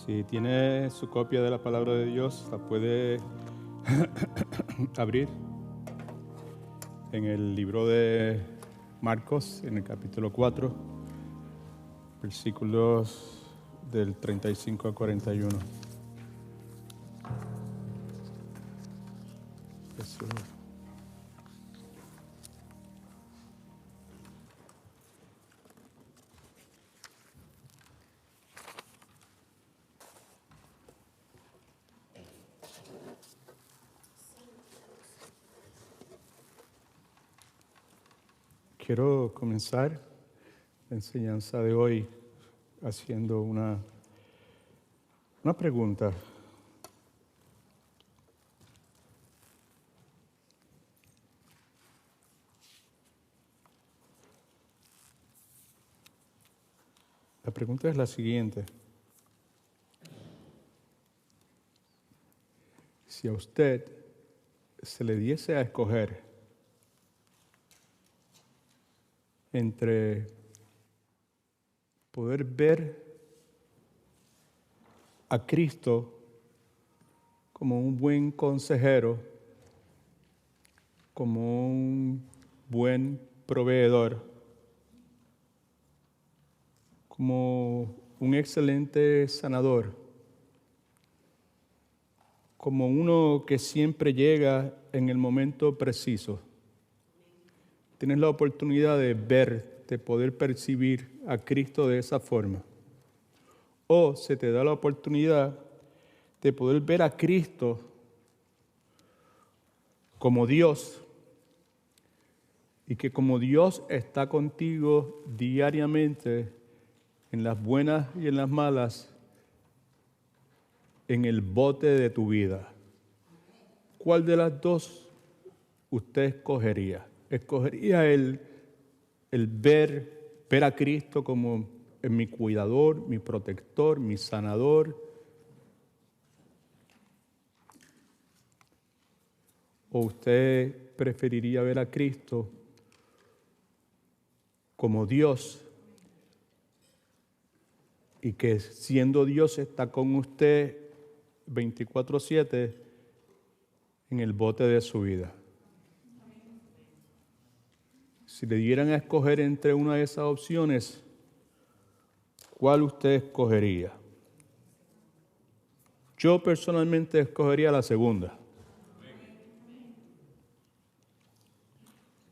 Si tiene su copia de la palabra de Dios, la puede abrir en el libro de Marcos, en el capítulo 4, versículos del 35 al 41. Jesús. Quiero comenzar la enseñanza de hoy haciendo una pregunta. La pregunta es la siguiente. Si a usted se le diese a escoger entre poder ver a Cristo como un buen consejero, como un buen proveedor, como un excelente sanador, como uno que siempre llega en el momento preciso. Tienes la oportunidad de ver, de poder percibir a Cristo de esa forma. O se te da la oportunidad de poder ver a Cristo como Dios, y que como Dios está contigo diariamente, en las buenas y en las malas, en el bote de tu vida. ¿Cuál de las dos usted escogería? ¿Escogería el ver a Cristo como mi cuidador, mi protector, mi sanador? ¿O usted preferiría ver a Cristo como Dios, y que siendo Dios está con usted 24/7 en el bote de su vida? Si le dieran a escoger entre una de esas opciones, ¿cuál usted escogería? Yo personalmente escogería la segunda.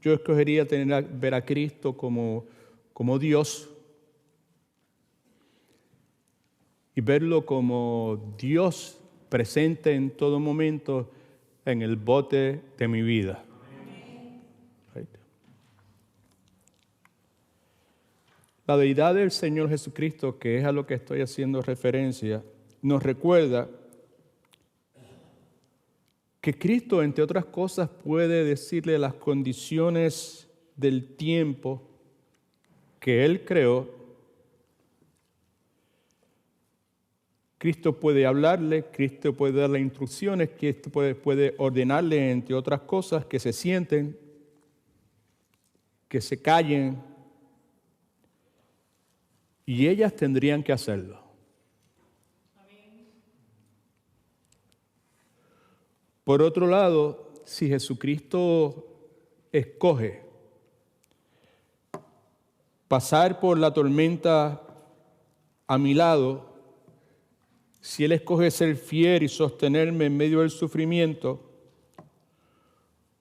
Yo escogería ver a Cristo como Dios, y verlo como Dios presente en todo momento en el bote de mi vida. Right. La deidad del Señor Jesucristo, que es a lo que estoy haciendo referencia, nos recuerda que Cristo, entre otras cosas, puede decirle las condiciones del tiempo que Él creó. Cristo puede hablarle, Cristo puede darle instrucciones, Cristo puede ordenarle, entre otras cosas, que se sienten, que se callen, y ellas tendrían que hacerlo. Por otro lado, si Jesucristo escoge pasar por la tormenta a mi lado, si Él escoge ser fiel y sostenerme en medio del sufrimiento,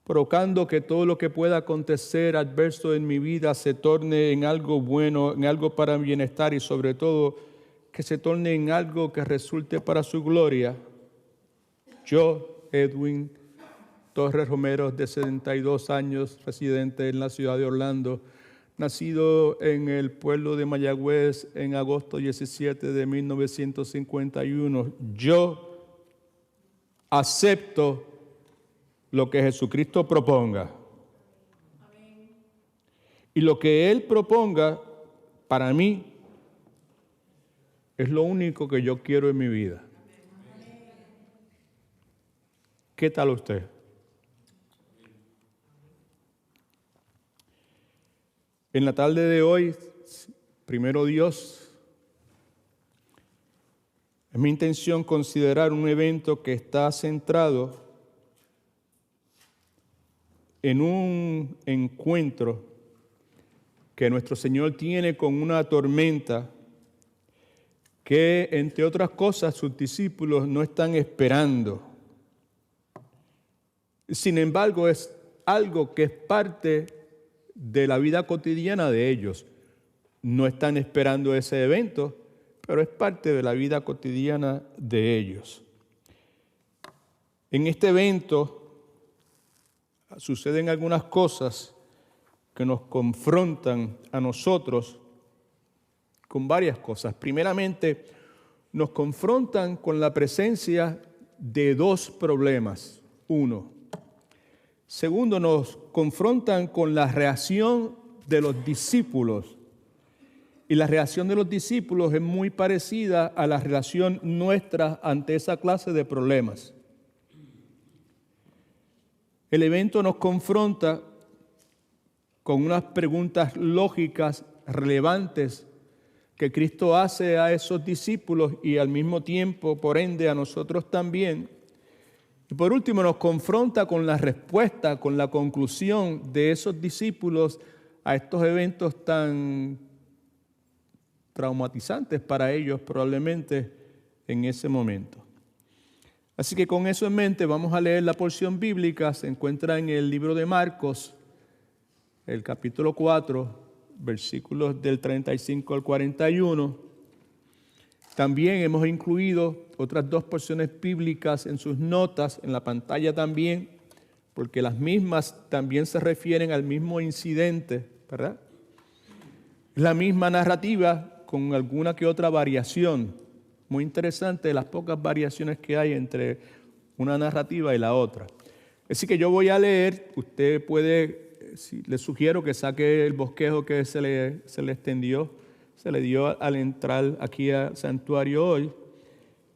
provocando que todo lo que pueda acontecer adverso en mi vida se torne en algo bueno, en algo para mi bienestar, y sobre todo que se torne en algo que resulte para su gloria, yo, Edwin Torres Romero, de 72 años, residente en la ciudad de Orlando, nacido en el pueblo de Mayagüez en agosto 17 de 1951, yo acepto lo que Jesucristo proponga. Amén. Y lo que Él proponga, para mí, es lo único que yo quiero en mi vida. Amén. ¿Qué tal usted? En la tarde de hoy, primero Dios, Es mi intención considerar un evento que está centrado en un encuentro que nuestro Señor tiene con una tormenta que, entre otras cosas, sus discípulos no están esperando. Sin embargo, es algo que es parte de la vida cotidiana de ellos. No están esperando ese evento, pero es parte de la vida cotidiana de ellos. En este evento suceden algunas cosas que nos confrontan a nosotros con varias cosas. Primeramente, nos confrontan con la presencia de dos problemas. Uno. Segundo, nos confrontan con la reacción de los discípulos. Y la reacción de los discípulos es muy parecida a la reacción nuestra ante esa clase de problemas. El evento nos confronta con unas preguntas lógicas relevantes que Cristo hace a esos discípulos y al mismo tiempo, por ende, a nosotros también. Y por último, nos confronta con la respuesta, con la conclusión de esos discípulos a estos eventos tan traumatizantes para ellos probablemente en ese momento. Así que con eso en mente vamos a leer la porción bíblica. Se encuentra en el libro de Marcos, el capítulo 4, versículos del 35 al 41. También hemos incluido otras dos porciones bíblicas en sus notas, en la pantalla también, porque las mismas también se refieren al mismo incidente, ¿verdad? Es la misma narrativa con alguna que otra variación. Muy interesante las pocas variaciones que hay entre una narrativa y la otra. Así que yo voy a leer, usted puede, le sugiero que saque el bosquejo que se le extendió, se le dio al entrar aquí al santuario hoy.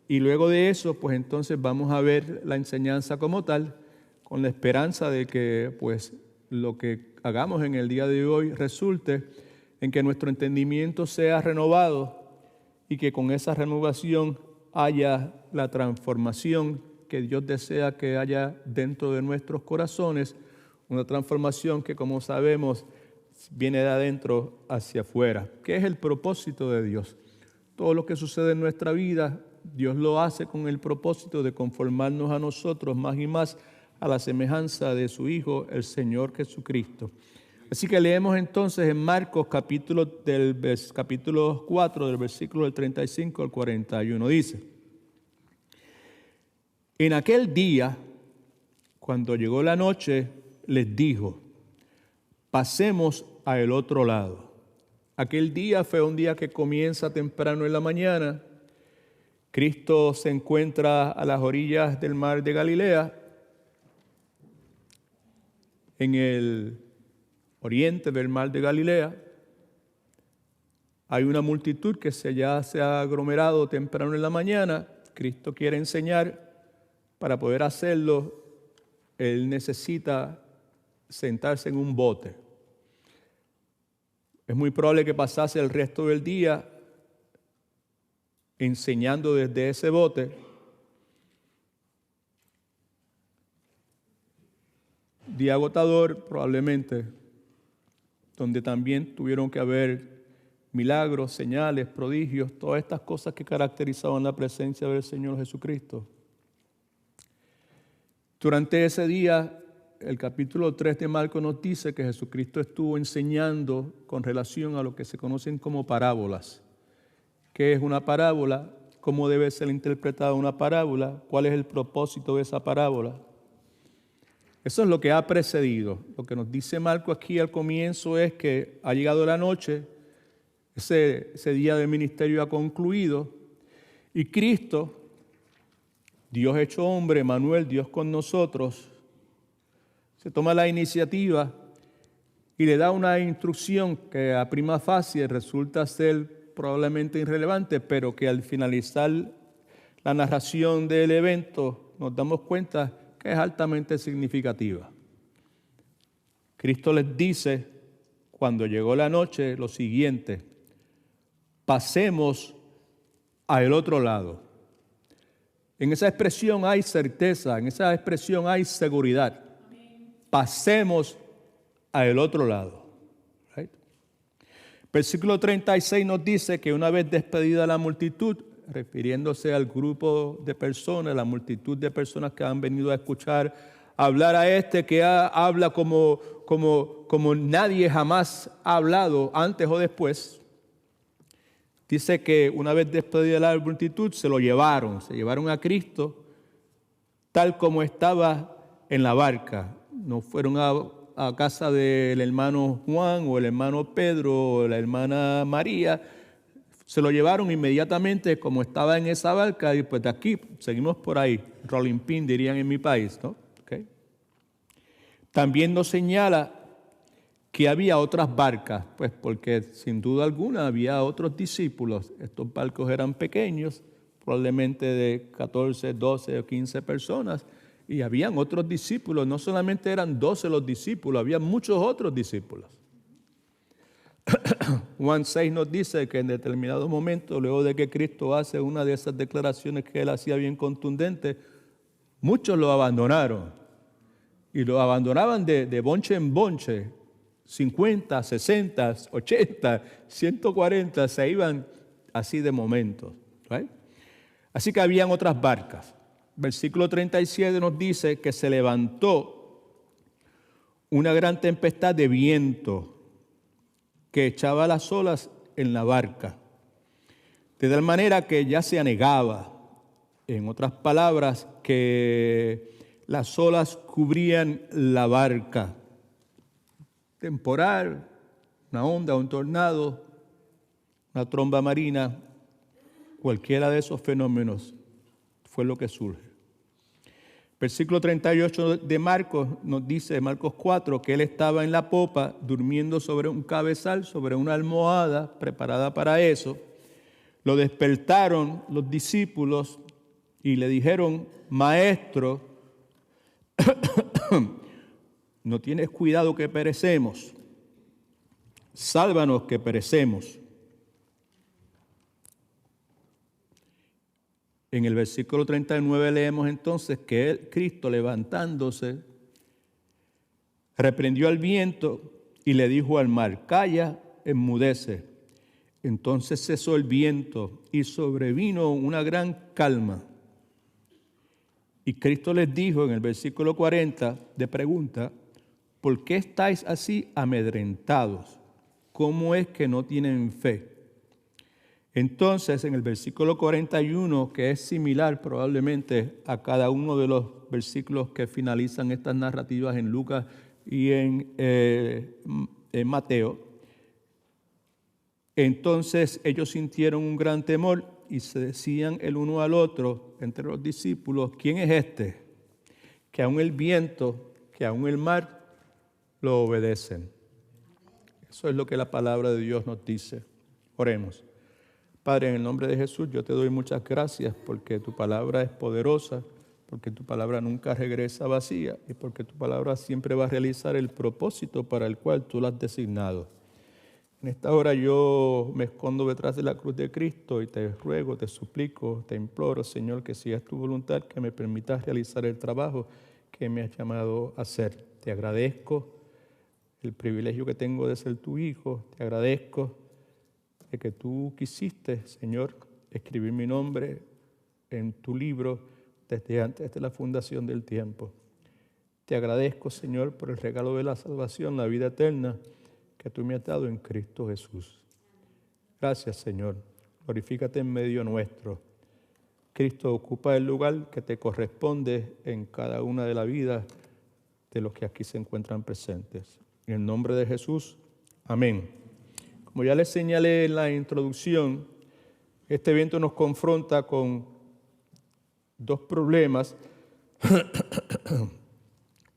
Y luego de eso, pues entonces vamos a ver la enseñanza como tal, con la esperanza de que pues lo que hagamos en el día de hoy resulte en que nuestro entendimiento sea renovado y que con esa renovación haya la transformación que Dios desea que haya dentro de nuestros corazones, una transformación que, como sabemos, viene de adentro hacia afuera. ¿Qué es el propósito de Dios? Todo lo que sucede en nuestra vida, Dios lo hace con el propósito de conformarnos a nosotros más y más a la semejanza de su Hijo, el Señor Jesucristo. Así que leemos entonces en Marcos capítulo 4, del versículo del 35 al 41. Dice: En aquel día, cuando llegó la noche, les dijo: pasemos al otro lado. Aquel día fue un día que comienza temprano en la mañana. Cristo se encuentra a las orillas del mar de Galilea, en el oriente del mar de Galilea. Hay una multitud que ya se ha aglomerado temprano en la mañana. Cristo quiere enseñar. Para poder hacerlo, Él necesita sentarse en un bote. Es muy probable que pasase el resto del día enseñando desde ese bote. Día agotador, probablemente, donde también tuvieron que haber milagros, señales, prodigios, todas estas cosas que caracterizaban la presencia del Señor Jesucristo. Durante ese día, el capítulo 3 de Marcos nos dice que Jesucristo estuvo enseñando con relación a lo que se conocen como parábolas. ¿Qué es una parábola? ¿Cómo debe ser interpretada una parábola? ¿Cuál es el propósito de esa parábola? Eso es lo que ha precedido. Lo que nos dice Marcos aquí al comienzo es que ha llegado la noche, ese día del ministerio ha concluido, y Cristo, Dios hecho hombre, Emmanuel, Dios con nosotros, se toma la iniciativa y le da una instrucción que a prima facie resulta ser probablemente irrelevante, pero que al finalizar la narración del evento nos damos cuenta que es altamente significativa. Cristo les dice, cuando llegó la noche, lo siguiente: pasemos al otro lado. En esa expresión hay certeza, en esa expresión hay seguridad. Pasemos al otro lado. Right? Versículo 36 nos dice que una vez despedida la multitud, refiriéndose al grupo de personas, la multitud de personas que han venido a escuchar hablar a este que habla como nadie jamás ha hablado antes o después. Dice que una vez despedida la multitud se llevaron a Cristo tal como estaba en la barca. No fueron a casa del hermano Juan o el hermano Pedro o la hermana María. Se lo llevaron inmediatamente como estaba en esa barca y pues de aquí seguimos por ahí, rolling pin dirían en mi país, ¿no? Okay. También nos señala que había otras barcas, pues porque sin duda alguna había otros discípulos. Estos barcos eran pequeños, probablemente de 14, 12 o 15 personas, y habían otros discípulos. No solamente eran 12 los discípulos, había muchos otros discípulos. Juan 6 nos dice que en determinado momento, luego de que Cristo hace una de esas declaraciones que él hacía bien contundente, muchos lo abandonaron. Y lo abandonaban de bonche en bonche. 50, 60, 80, 140, se iban así de momento. ¿Right? Así que habían otras barcas. Versículo 37 nos dice que se levantó una gran tempestad de viento que echaba las olas en la barca, de tal manera que ya se anegaba. En otras palabras, que las olas cubrían la barca. Temporal, una onda, un tornado, una tromba marina, cualquiera de esos fenómenos fue lo que surge. Versículo 38 de Marcos nos dice, Marcos 4, que él estaba en la popa durmiendo sobre un cabezal, sobre una almohada preparada para eso. Lo despertaron los discípulos y le dijeron, Maestro, no tienes cuidado que perecemos, sálvanos que perecemos. En el versículo 39 leemos entonces que Cristo, levantándose, reprendió al viento y le dijo al mar, calla, enmudece. Entonces cesó el viento y sobrevino una gran calma. Y Cristo les dijo en el versículo 40 de pregunta, ¿por qué estáis así amedrentados? ¿Cómo es que no tienen fe? Entonces, en el versículo 41, que es similar probablemente a cada uno de los versículos que finalizan estas narrativas en Lucas y en Mateo, entonces ellos sintieron un gran temor y se decían el uno al otro entre los discípulos, ¿quién es este? Que aun el viento, que aun el mar lo obedecen. Eso es lo que la palabra de Dios nos dice. Oremos. Padre, en el nombre de Jesús, yo te doy muchas gracias porque tu palabra es poderosa, porque tu palabra nunca regresa vacía y porque tu palabra siempre va a realizar el propósito para el cual tú la has designado. En esta hora yo me escondo detrás de la cruz de Cristo y te ruego, te suplico, te imploro, Señor, que si es tu voluntad, que me permitas realizar el trabajo que me has llamado a hacer. Te agradezco el privilegio que tengo de ser tu hijo, te agradezco de que tú quisiste, Señor, escribir mi nombre en tu libro desde antes de la fundación del tiempo. Te agradezco, Señor, por el regalo de la salvación, la vida eterna que tú me has dado en Cristo Jesús. Gracias, Señor. Glorifícate en medio nuestro. Cristo ocupa el lugar que te corresponde en cada una de las vidas de los que aquí se encuentran presentes. En el nombre de Jesús, amén. Como ya les señalé en la introducción, este evento nos confronta con dos problemas.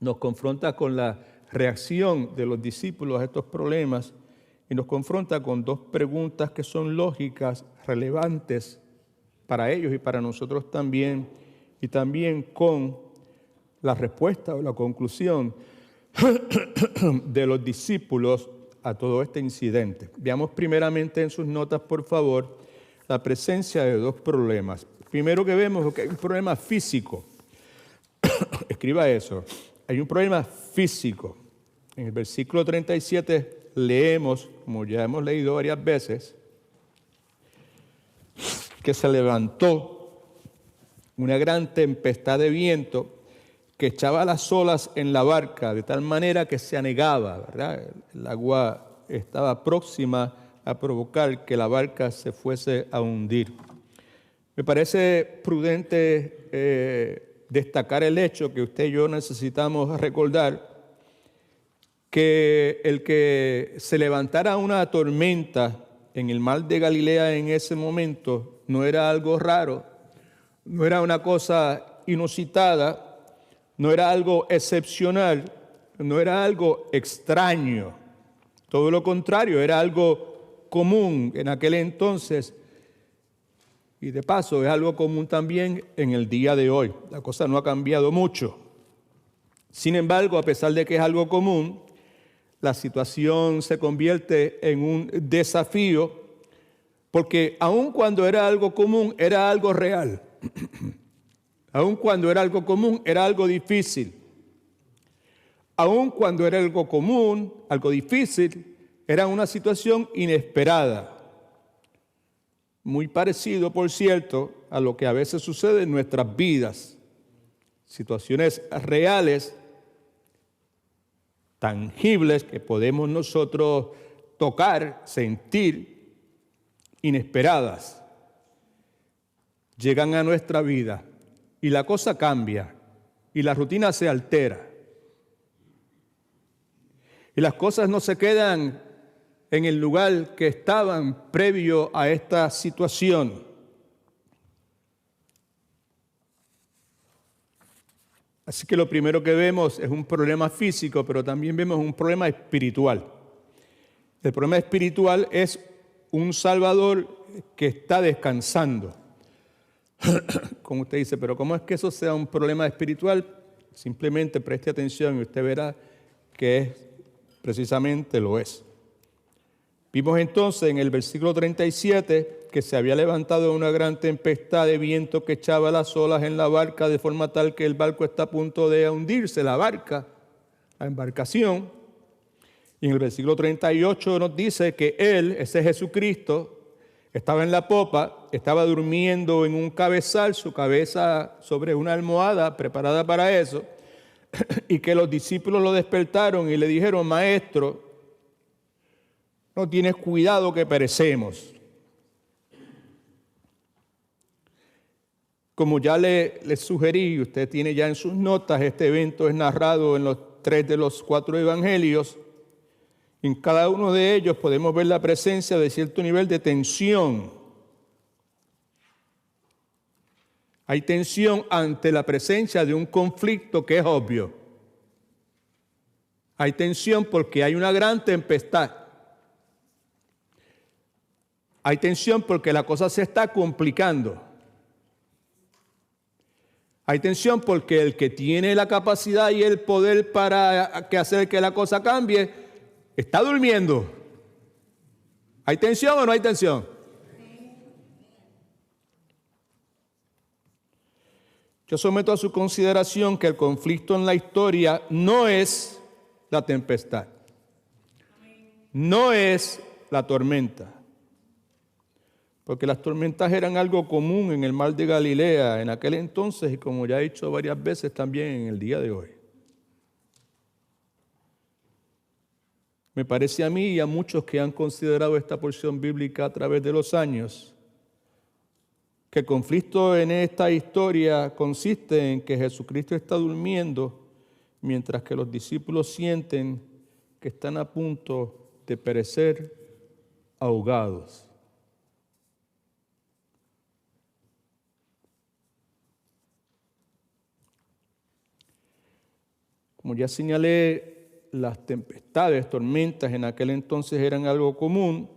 Nos confronta con la reacción de los discípulos a estos problemas y nos confronta con dos preguntas que son lógicas, relevantes para ellos y para nosotros también, y también con la respuesta o la conclusión de los discípulos a todo este incidente. Veamos primeramente en sus notas, por favor, la presencia de dos problemas. primero que vemos es que hay un problema físico. Escriba eso. Hay un problema físico. En el versículo 37 leemos, como ya hemos leído varias veces, que se levantó una gran tempestad de viento que echaba las olas en la barca de tal manera que se anegaba, ¿verdad? El agua estaba próxima a provocar que la barca se fuese a hundir. Me parece prudente destacar el hecho que usted y yo necesitamos recordar, que el que se levantara una tormenta en el mar de Galilea en ese momento no era algo raro, no era una cosa inusitada, no era algo excepcional, no era algo extraño. Todo lo contrario, era algo común en aquel entonces. Y de paso, es algo común también en el día de hoy. La cosa no ha cambiado mucho. Sin embargo, a pesar de que es algo común, la situación se convierte en un desafío, porque aun cuando era algo común, era algo real. Aun cuando era algo común, era algo difícil. Aun cuando era algo común, algo difícil, era una situación inesperada. Muy parecido, por cierto, a lo que a veces sucede en nuestras vidas. Situaciones reales, tangibles, que podemos nosotros tocar, sentir, inesperadas. Llegan a nuestra vida y la cosa cambia y la rutina se altera. Y las cosas no se quedan en el lugar que estaban previo a esta situación. Así que lo primero que vemos es un problema físico, pero también vemos un problema espiritual. El problema espiritual es un Salvador que está descansando. Como usted dice, pero ¿cómo es que eso sea un problema espiritual? Simplemente preste atención y usted verá que precisamente lo es. Vimos entonces en el versículo 37 que se había levantado una gran tempestad de viento que echaba las olas en la barca de forma tal que el barco está a punto de hundirse, la barca, la embarcación. Y en el versículo 38 nos dice que Él, ese Jesucristo, estaba en la popa, estaba durmiendo en un cabezal, su cabeza sobre una almohada preparada para eso, y que los discípulos lo despertaron y le dijeron: Maestro, no tienes cuidado que perecemos. Como ya le sugerí, usted tiene ya en sus notas, este evento es narrado en los 3 de los 4 evangelios. En cada uno de ellos podemos ver la presencia de cierto nivel de tensión. Hay tensión ante la presencia de un conflicto que es obvio. Hay tensión porque hay una gran tempestad. Hay tensión porque la cosa se está complicando. Hay tensión porque el que tiene la capacidad y el poder para hacer que la cosa cambie está durmiendo. ¿Hay tensión o no hay tensión? Yo someto a su consideración que el conflicto en la historia no es la tempestad, no es la tormenta, porque las tormentas eran algo común en el mar de Galilea en aquel entonces y, como ya he dicho varias veces, también en el día de hoy. Me parece a mí y a muchos que han considerado esta porción bíblica a través de los años que el conflicto en esta historia consiste en que Jesucristo está durmiendo mientras que los discípulos sienten que están a punto de perecer ahogados. Como ya señalé, las tempestades, tormentas en aquel entonces eran algo común,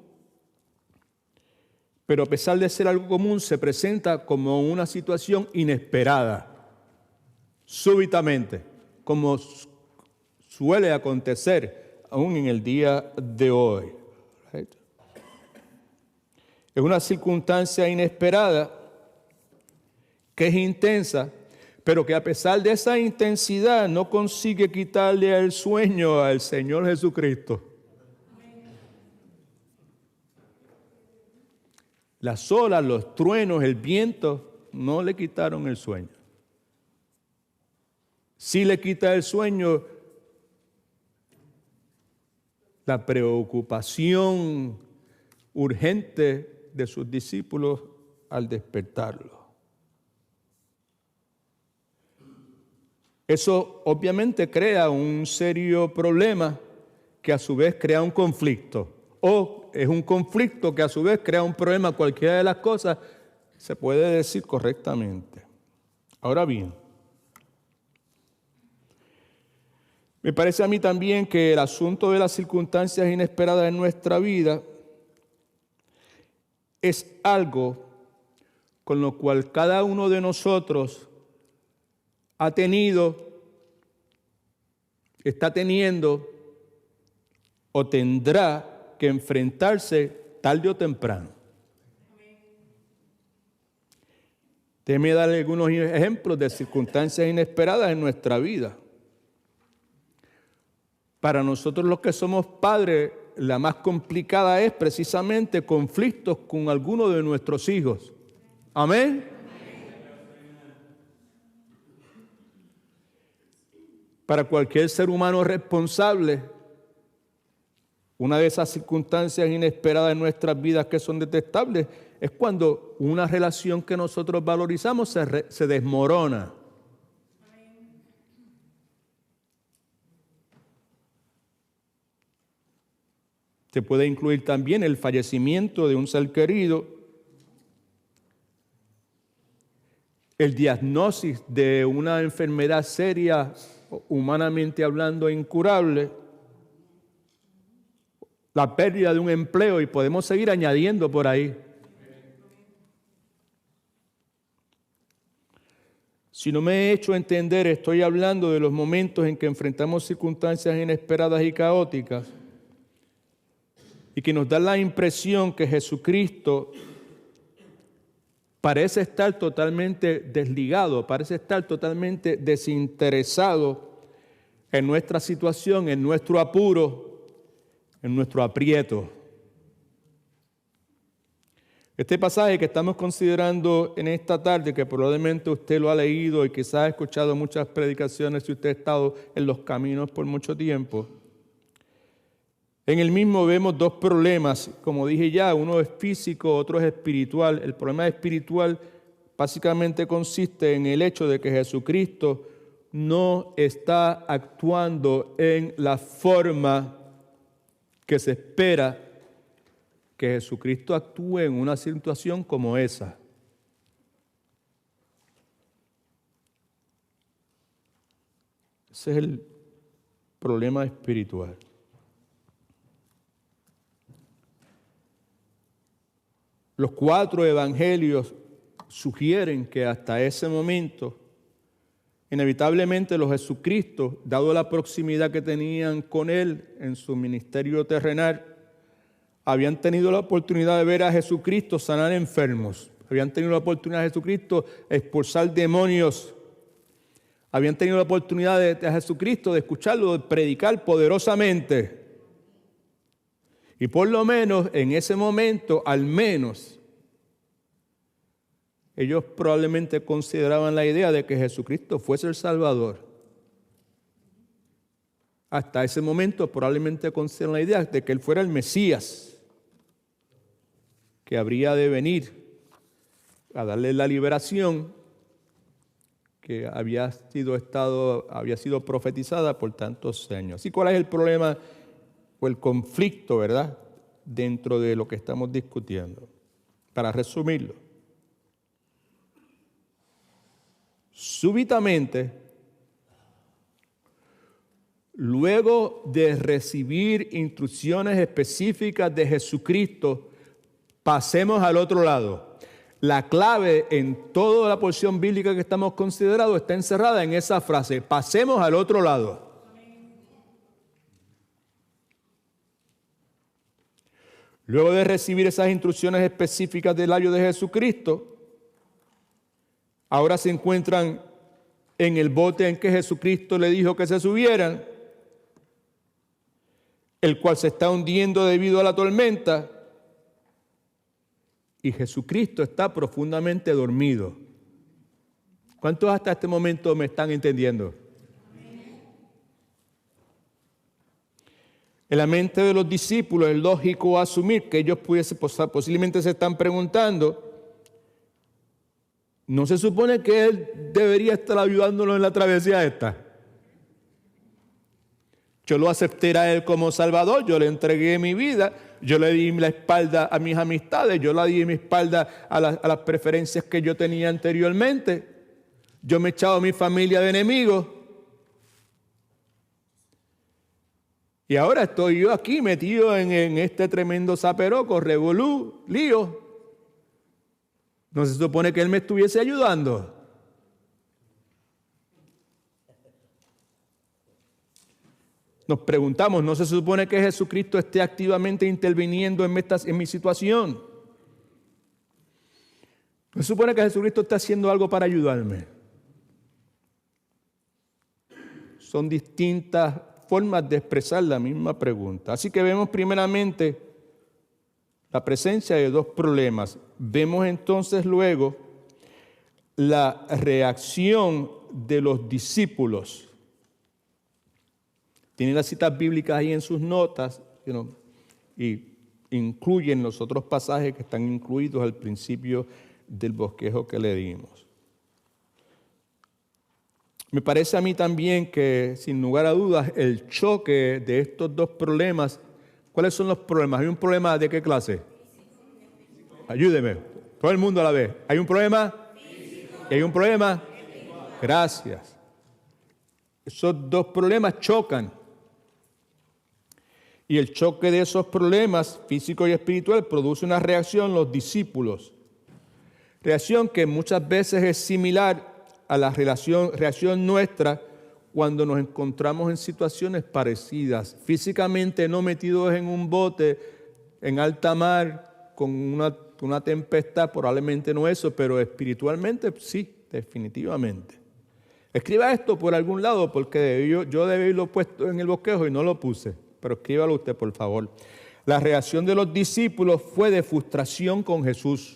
pero a pesar de ser algo común, se presenta como una situación inesperada, súbitamente, como suele acontecer aún en el día de hoy. Es una circunstancia inesperada que es intensa, pero que a pesar de esa intensidad no consigue quitarle el sueño al Señor Jesucristo. Las olas, los truenos, el viento no le quitaron el sueño. Sí le quita el sueño la preocupación urgente de sus discípulos al despertarlo. Eso obviamente crea un serio problema que a su vez crea un conflicto. O es un conflicto que a su vez crea un problema. Cualquiera de las cosas se puede decir correctamente. Ahora bien, me parece a mí también que el asunto de las circunstancias inesperadas en nuestra vida es algo con lo cual cada uno de nosotros ha tenido, está teniendo o tendrá que enfrentarse tarde o temprano. Déjeme darle algunos ejemplos de circunstancias inesperadas en nuestra vida. Para nosotros los que somos padres, la más complicada es precisamente conflictos con alguno de nuestros hijos. Amén. Para cualquier ser humano responsable, una de esas circunstancias inesperadas en nuestras vidas que son detestables es cuando una relación que nosotros valorizamos se desmorona. Se puede incluir también el fallecimiento de un ser querido, el diagnóstico de una enfermedad seria, humanamente hablando, incurable, la pérdida de un empleo, y podemos seguir añadiendo por ahí. Si no me he hecho entender, estoy hablando de los momentos en que enfrentamos circunstancias inesperadas y caóticas y que nos da la impresión que Jesucristo parece estar totalmente desligado, parece estar totalmente desinteresado en nuestra situación, en nuestro apuro, en nuestro aprieto. Este pasaje que estamos considerando en esta tarde, que probablemente usted lo ha leído y quizás ha escuchado muchas predicaciones si usted ha estado en los caminos por mucho tiempo, en el mismo vemos dos problemas, como dije ya, uno es físico, otro es espiritual. El problema espiritual básicamente consiste en el hecho de que Jesucristo no está actuando en la forma que se espera que Jesucristo actúe en una situación como esa. Ese es el problema espiritual. Los 4 evangelios sugieren que hasta ese momento, inevitablemente los Jesucristos, dado la proximidad que tenían con Él en su ministerio terrenal, habían tenido la oportunidad de ver a Jesucristo sanar enfermos, habían tenido la oportunidad de Jesucristo expulsar demonios, habían tenido la oportunidad de Jesucristo de escucharlo, de predicar poderosamente. Y por lo menos en ese momento, al menos, ellos probablemente consideraban la idea de que Jesucristo fuese el Salvador. Hasta ese momento probablemente consideraban la idea de que Él fuera el Mesías, que habría de venir a darle la liberación que había sido profetizada por tantos años. ¿Y cuál es el problema o el conflicto, verdad, dentro de lo que estamos discutiendo? Para resumirlo, súbitamente, luego de recibir instrucciones específicas de Jesucristo, pasemos al otro lado. La clave en toda la porción bíblica que estamos considerando está encerrada en esa frase: pasemos al otro lado. Luego de recibir esas instrucciones específicas del labio de Jesucristo, ahora se encuentran en el bote en que Jesucristo le dijo que se subieran, el cual se está hundiendo debido a la tormenta, y Jesucristo está profundamente dormido. ¿Cuántos hasta este momento me están entendiendo? En la mente de los discípulos es lógico asumir que ellos posiblemente se están preguntando, ¿no se supone que Él debería estar ayudándonos en la travesía esta? Yo lo acepté a Él como Salvador, yo le entregué mi vida, yo le di la espalda a mis amistades, yo le di mi espalda a las preferencias que yo tenía anteriormente. Yo me he echado a mi familia de enemigos. Y ahora estoy yo aquí metido en este tremendo zaperoco, revolú, lío. ¿No se supone que Él me estuviese ayudando? Nos preguntamos, ¿no se supone que Jesucristo esté activamente interviniendo en mi situación? ¿No se supone que Jesucristo está haciendo algo para ayudarme? Son distintas formas de expresar la misma pregunta. Así que vemos primeramente la presencia de dos problemas. Vemos entonces luego la reacción de los discípulos. Tienen las citas bíblicas ahí en sus notas, y incluyen los otros pasajes que están incluidos al principio del bosquejo que le dimos. Me parece a mí también que, sin lugar a dudas, el choque de estos dos problemas, ¿cuáles son los problemas? ¿Hay un problema de qué clase? Ayúdeme, todo el mundo a la vez. ¿Hay un problema? ¿Y hay un problema? Gracias. Esos dos problemas chocan. Y el choque de esos problemas, físico y espiritual, produce una reacción en los discípulos. Reacción que muchas veces es similar a la reacción nuestra cuando nos encontramos en situaciones parecidas. Físicamente no metidos en un bote, en alta mar, con una tempestad, probablemente no eso, pero espiritualmente sí, definitivamente. Escriba esto por algún lado, porque yo debí haberlo puesto en el bosquejo y no lo puse. Pero escríbalo usted, por favor. La reacción de los discípulos fue de frustración con Jesús.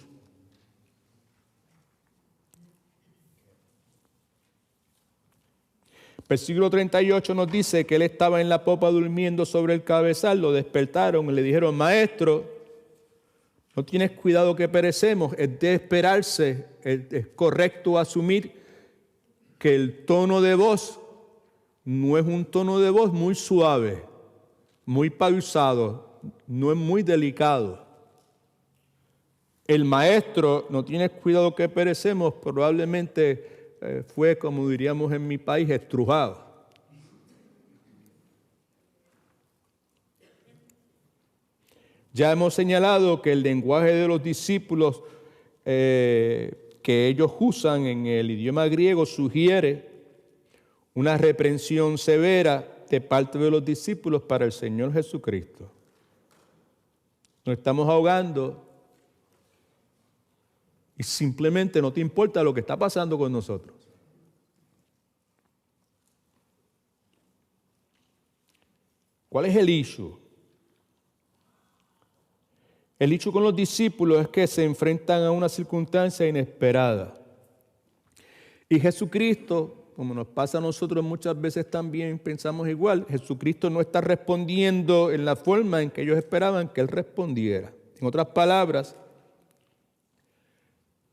Versículo 38 nos dice que él estaba en la popa durmiendo sobre el cabezal, lo despertaron y le dijeron, Maestro, no tienes cuidado que perecemos. Es de esperarse, es correcto asumir que el tono de voz no es un tono de voz muy suave, muy pausado, no es muy delicado. El maestro, no tienes cuidado que perecemos, probablemente fue, como diríamos en mi país, estrujado. Ya hemos señalado que el lenguaje de los discípulos que ellos usan en el idioma griego sugiere una reprensión severa de parte de los discípulos para el Señor Jesucristo. Nos estamos ahogando y simplemente no te importa lo que está pasando con nosotros. ¿Cuál es el issue? El issue con los discípulos es que se enfrentan a una circunstancia inesperada. Y Jesucristo, como nos pasa a nosotros muchas veces también, pensamos igual, Jesucristo no está respondiendo en la forma en que ellos esperaban que Él respondiera. En otras palabras,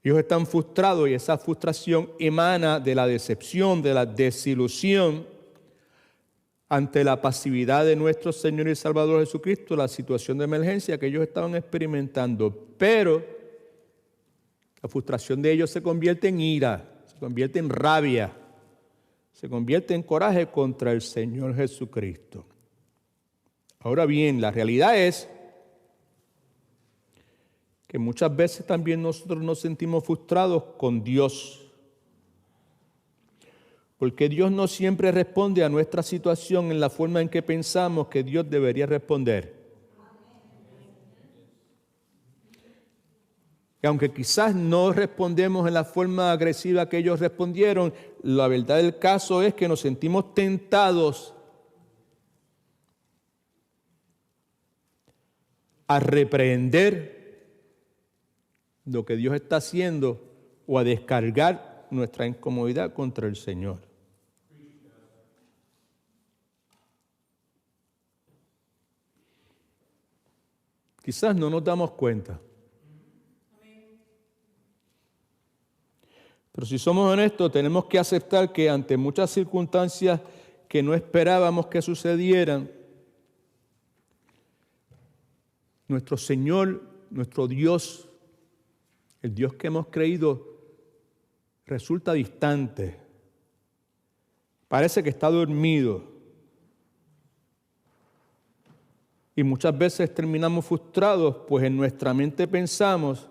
ellos están frustrados y esa frustración emana de la decepción, de la desilusión ante la pasividad de nuestro Señor y Salvador Jesucristo, la situación de emergencia que ellos estaban experimentando. Pero la frustración de ellos se convierte en ira, se convierte en rabia, se convierte en coraje contra el Señor Jesucristo. Ahora bien, la realidad es que muchas veces también nosotros nos sentimos frustrados con Dios, porque Dios no siempre responde a nuestra situación en la forma en que pensamos que Dios debería responder. Y aunque quizás no respondemos en la forma agresiva que ellos respondieron, la verdad del caso es que nos sentimos tentados a reprender lo que Dios está haciendo o a descargar nuestra incomodidad contra el Señor. Quizás no nos damos cuenta. Pero si somos honestos, tenemos que aceptar que ante muchas circunstancias que no esperábamos que sucedieran, nuestro Señor, nuestro Dios, el Dios que hemos creído, resulta distante. Parece que está dormido. Y muchas veces terminamos frustrados, pues en nuestra mente pensamos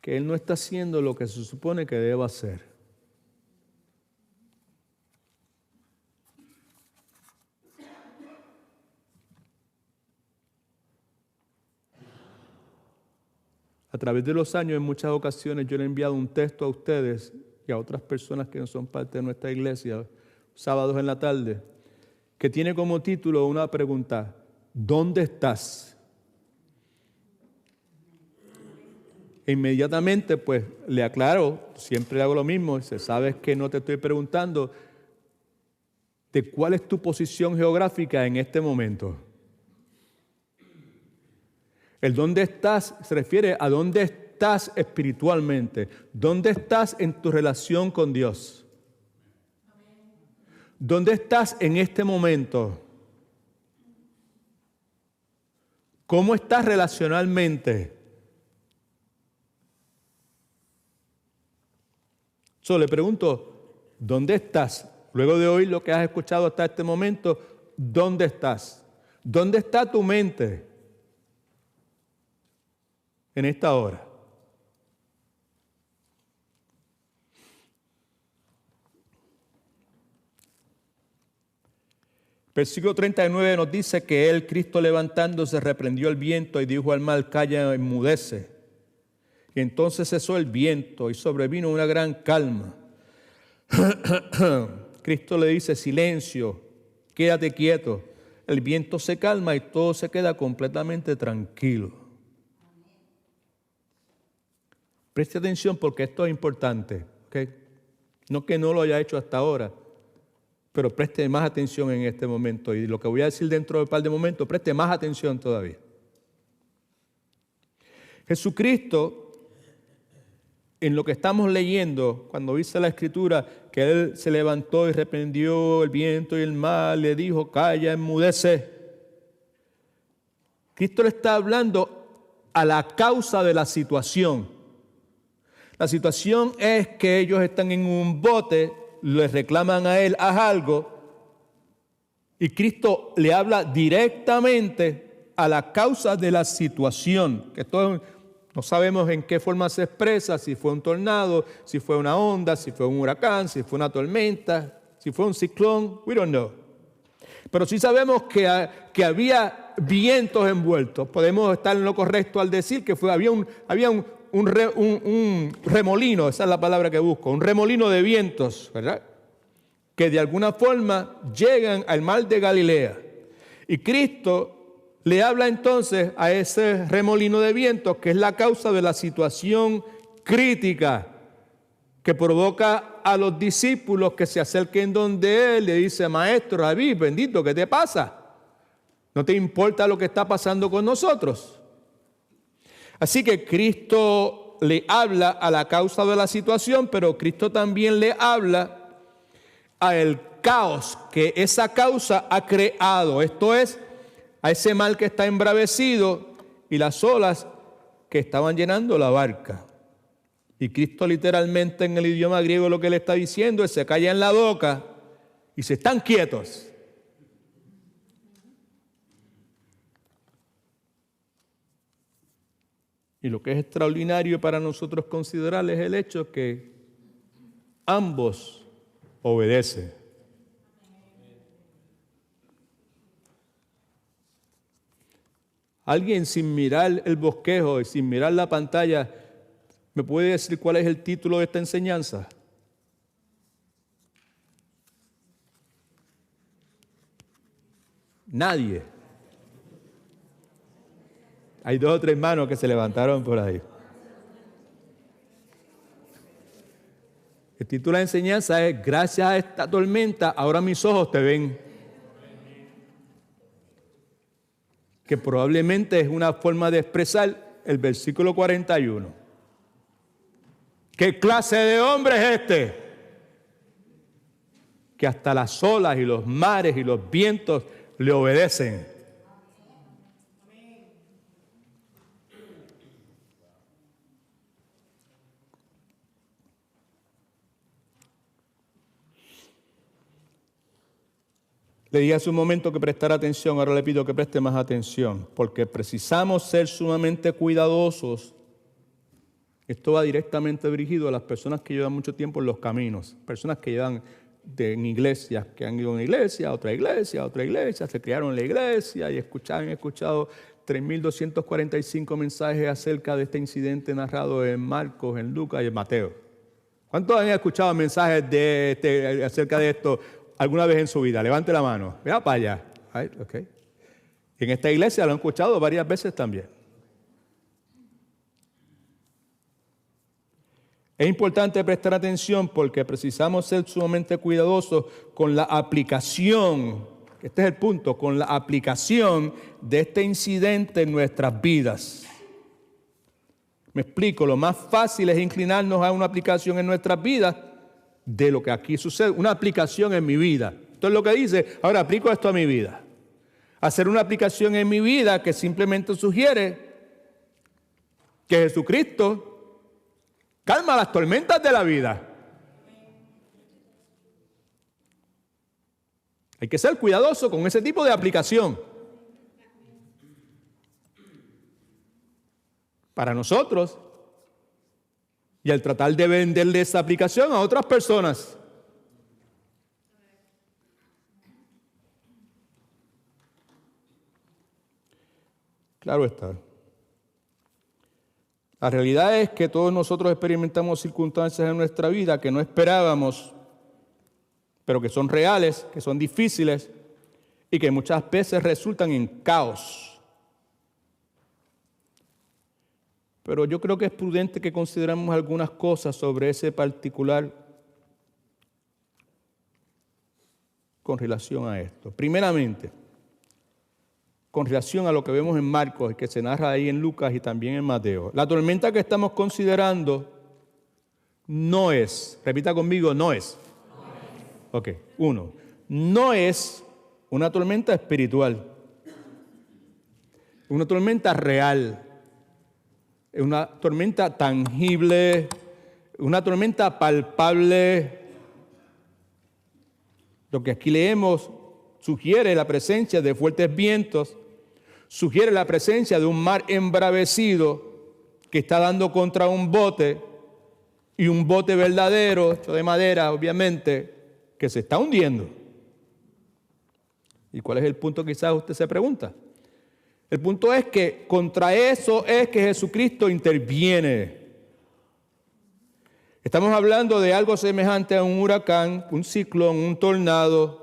que Él no está haciendo lo que se supone que debe hacer. A través de los años, en muchas ocasiones, yo le he enviado un texto a ustedes y a otras personas que no son parte de nuestra iglesia, sábados en la tarde, que tiene como título una pregunta: ¿dónde estás? E inmediatamente, pues, le aclaro, siempre hago lo mismo, se sabes que no te estoy preguntando de cuál es tu posición geográfica en este momento. El dónde estás se refiere a dónde estás espiritualmente, dónde estás en tu relación con Dios. ¿Dónde estás en este momento? ¿Cómo estás relacionalmente? Le pregunto, ¿dónde estás? Luego de oír lo que has escuchado hasta este momento, ¿dónde estás? ¿Dónde está tu mente en esta hora? Versículo 39 nos dice que Él, Cristo levantándose, reprendió el viento y dijo al mar: calla, enmudece. Y entonces cesó el viento y sobrevino una gran calma. Cristo le dice: silencio, quédate quieto. El viento se calma y todo se queda completamente tranquilo. Preste atención porque esto es importante, ¿okay? No que no lo haya hecho hasta ahora, pero preste más atención en este momento. Y lo que voy a decir dentro de un par de momentos, preste más atención todavía. Jesucristo, en lo que estamos leyendo, cuando dice la Escritura que Él se levantó y reprendió el viento y el mar, le dijo: calla, enmudece. Cristo le está hablando a la causa de la situación. La situación es que ellos están en un bote, le reclaman a Él: haz algo. Y Cristo le habla directamente a la causa de la situación, que todo no sabemos en qué forma se expresa, si fue un tornado, si fue una onda, si fue un huracán, si fue una tormenta, si fue un ciclón, we don't know. Pero sí sabemos que había vientos envueltos. Podemos estar en lo correcto al decir que había un remolino, esa es la palabra que busco, un remolino de vientos, ¿verdad?, que de alguna forma llegan al mar de Galilea. Y Cristo le habla entonces a ese remolino de vientos, que es la causa de la situación crítica que provoca a los discípulos que se acerquen donde Él. Le dice: maestro, Rabí, bendito, ¿qué te pasa? ¿No te importa lo que está pasando con nosotros? Así que Cristo le habla a la causa de la situación, pero Cristo también le habla a el caos que esa causa ha creado. Esto es, a ese mar que está embravecido y las olas que estaban llenando la barca. Y Cristo literalmente en el idioma griego lo que le está diciendo es: se callan la boca y se están quietos. Y lo que es extraordinario para nosotros considerar es el hecho que ambos obedecen. Alguien sin mirar el bosquejo y sin mirar la pantalla, ¿me puede decir cuál es el título de esta enseñanza? Nadie. Hay 2 o 3 manos que se levantaron por ahí. El título de la enseñanza es: gracias a esta tormenta, ahora mis ojos te ven. Que probablemente es una forma de expresar el versículo 41. ¿Qué clase de hombre es este? Que hasta las olas y los mares y los vientos le obedecen. Le dije hace un momento que prestara atención, ahora le pido que preste más atención, porque precisamos ser sumamente cuidadosos. Esto va directamente dirigido a las personas que llevan mucho tiempo en los caminos, personas que llevan en iglesias, que han ido a una iglesia, a otra iglesia, se criaron en la iglesia y han escuchado 3.245 mensajes acerca de este incidente narrado en Marcos, en Lucas y en Mateo. ¿Cuántos han escuchado mensajes acerca de esto alguna vez en su vida? Levante la mano. Vea para allá. Okay. En esta iglesia lo han escuchado varias veces también. Es importante prestar atención porque precisamos ser sumamente cuidadosos con la aplicación, este es el punto, con la aplicación de este incidente en nuestras vidas. Me explico, lo más fácil es inclinarnos a una aplicación en nuestras vidas de lo que aquí sucede, una aplicación en mi vida. Esto es lo que dice, ahora aplico esto a mi vida. Hacer una aplicación en mi vida que simplemente sugiere que Jesucristo calma las tormentas de la vida. Hay que ser cuidadoso con ese tipo de aplicación. Para nosotros, y al tratar de venderle esa aplicación a otras personas. Claro está. La realidad es que todos nosotros experimentamos circunstancias en nuestra vida que no esperábamos, pero que son reales, que son difíciles y que muchas veces resultan en caos. Pero yo creo que es prudente que consideremos algunas cosas sobre ese particular con relación a esto. Primeramente, con relación a lo que vemos en Marcos y que se narra ahí en Lucas y también en Mateo. La tormenta que estamos considerando no es, repita conmigo, no es. Ok, 1. No es una tormenta espiritual, una tormenta real, una tormenta tangible, una tormenta palpable. Lo que aquí leemos sugiere la presencia de fuertes vientos, sugiere la presencia de un mar embravecido que está dando contra un bote, y un bote verdadero, hecho de madera, obviamente, que se está hundiendo. ¿Y cuál es el punto? Quizás usted se pregunta. El punto es que contra eso es que Jesucristo interviene. Estamos hablando de algo semejante a un huracán, un ciclón, un tornado.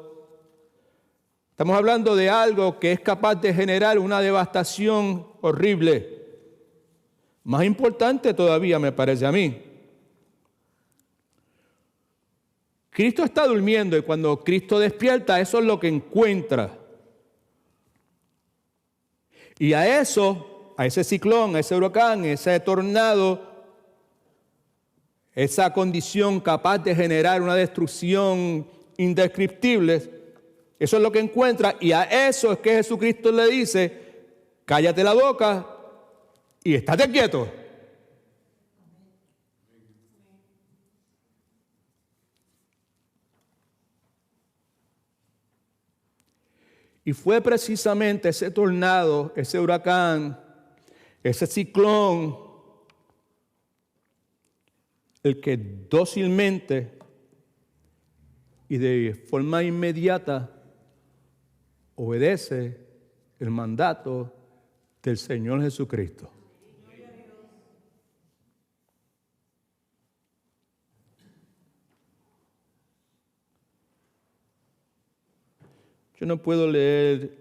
Estamos hablando de algo que es capaz de generar una devastación horrible. Más importante todavía, me parece a mí. Cristo está durmiendo y cuando Cristo despierta, eso es lo que encuentra. Y a eso, a ese ciclón, a ese huracán, a ese tornado, esa condición capaz de generar una destrucción indescriptible, eso es lo que encuentra, y a eso es que Jesucristo le dice: cállate la boca y estate quieto. Y fue precisamente ese tornado, ese huracán, ese ciclón, el que dócilmente y de forma inmediata obedece el mandato del Señor Jesucristo. Yo no puedo leer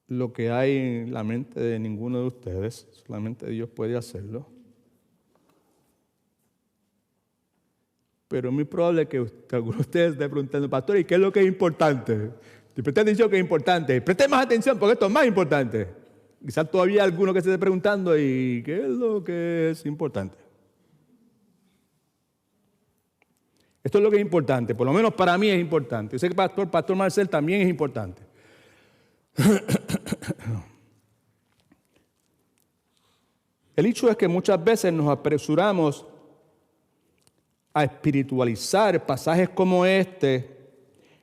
lo que hay en la mente de ninguno de ustedes, solamente Dios puede hacerlo. Pero es muy probable que algunos de ustedes estén preguntando, pastor, ¿y qué es lo que es importante? Si preste atención que es importante, preste más atención porque esto es más importante. Quizás todavía hay alguno que se esté preguntando, ¿y qué es lo que es importante? Esto es lo que es importante, por lo menos para mí es importante. Yo sé que Pastor Marcel también es importante. El hecho es que muchas veces nos apresuramos a espiritualizar pasajes como este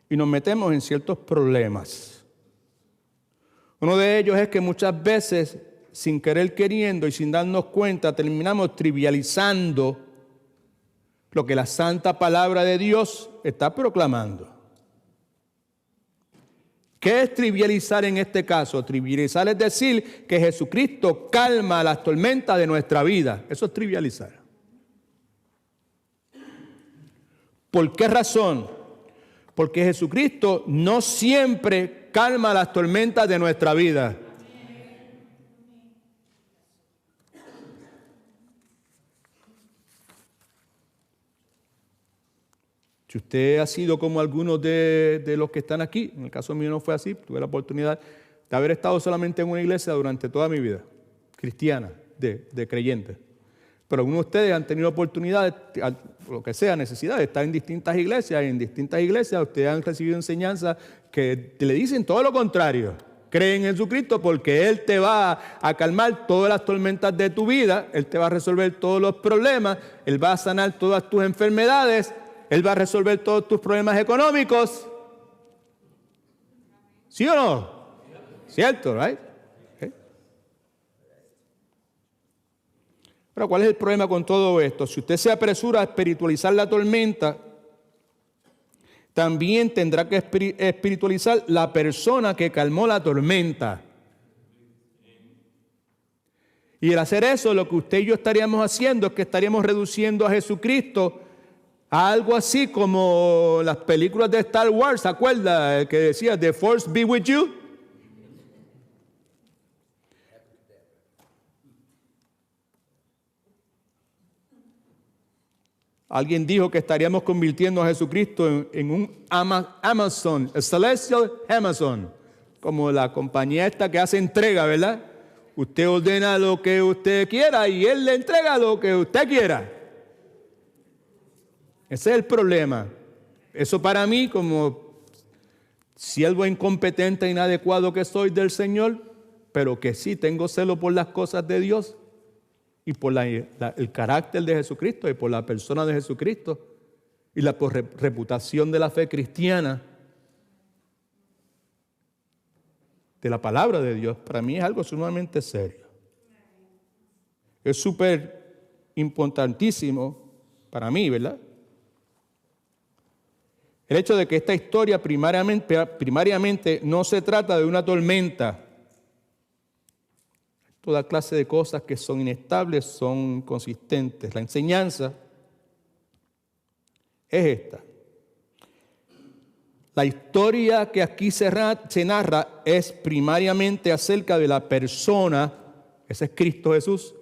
y nos metemos en ciertos problemas. Uno de ellos es que muchas veces, sin querer queriendo y sin darnos cuenta, terminamos trivializando lo que la santa palabra de Dios está proclamando. ¿Qué es trivializar en este caso? Trivializar es decir que Jesucristo calma las tormentas de nuestra vida. Eso es trivializar. ¿Por qué razón? Porque Jesucristo no siempre calma las tormentas de nuestra vida. Si usted ha sido como algunos de los que están aquí, en el caso mío no fue así, tuve la oportunidad de haber estado solamente en una iglesia durante toda mi vida, cristiana, de creyentes. Pero algunos de ustedes han tenido oportunidad, lo que sea, necesidad de estar en distintas iglesias, y en distintas iglesias ustedes han recibido enseñanzas que le dicen todo lo contrario. Creen en Jesucristo porque Él te va a calmar todas las tormentas de tu vida, Él te va a resolver todos los problemas, Él va a sanar todas tus enfermedades, Él va a resolver todos tus problemas económicos. ¿Sí o no? ¿Cierto, right? Okay. Pero ¿cuál es el problema con todo esto? Si usted se apresura a espiritualizar la tormenta, también tendrá que espiritualizar la persona que calmó la tormenta. Y al hacer eso, lo que usted y yo estaríamos haciendo es que estaríamos reduciendo a Jesucristo a algo así como las películas de Star Wars, ¿se acuerda? El que decía, The Force be with you. Alguien dijo que estaríamos convirtiendo a Jesucristo en un Amazon, a Celestial Amazon, como la compañía esta que hace entrega, ¿verdad? Usted ordena lo que usted quiera y Él le entrega lo que usted quiera. Ese es el problema. Eso para mí, como siervo incompetente e inadecuado que soy del Señor, pero que sí tengo celo por las cosas de Dios y por el carácter de Jesucristo y por la persona de Jesucristo y la reputación de la fe cristiana, de la palabra de Dios, para mí es algo sumamente serio. Es súper importantísimo para mí, ¿verdad? El hecho de que esta historia primariamente no se trata de una tormenta. Toda clase de cosas que son inestables son consistentes. La enseñanza es esta. La historia que aquí se narra es primariamente acerca de la persona, ese es Cristo Jesús,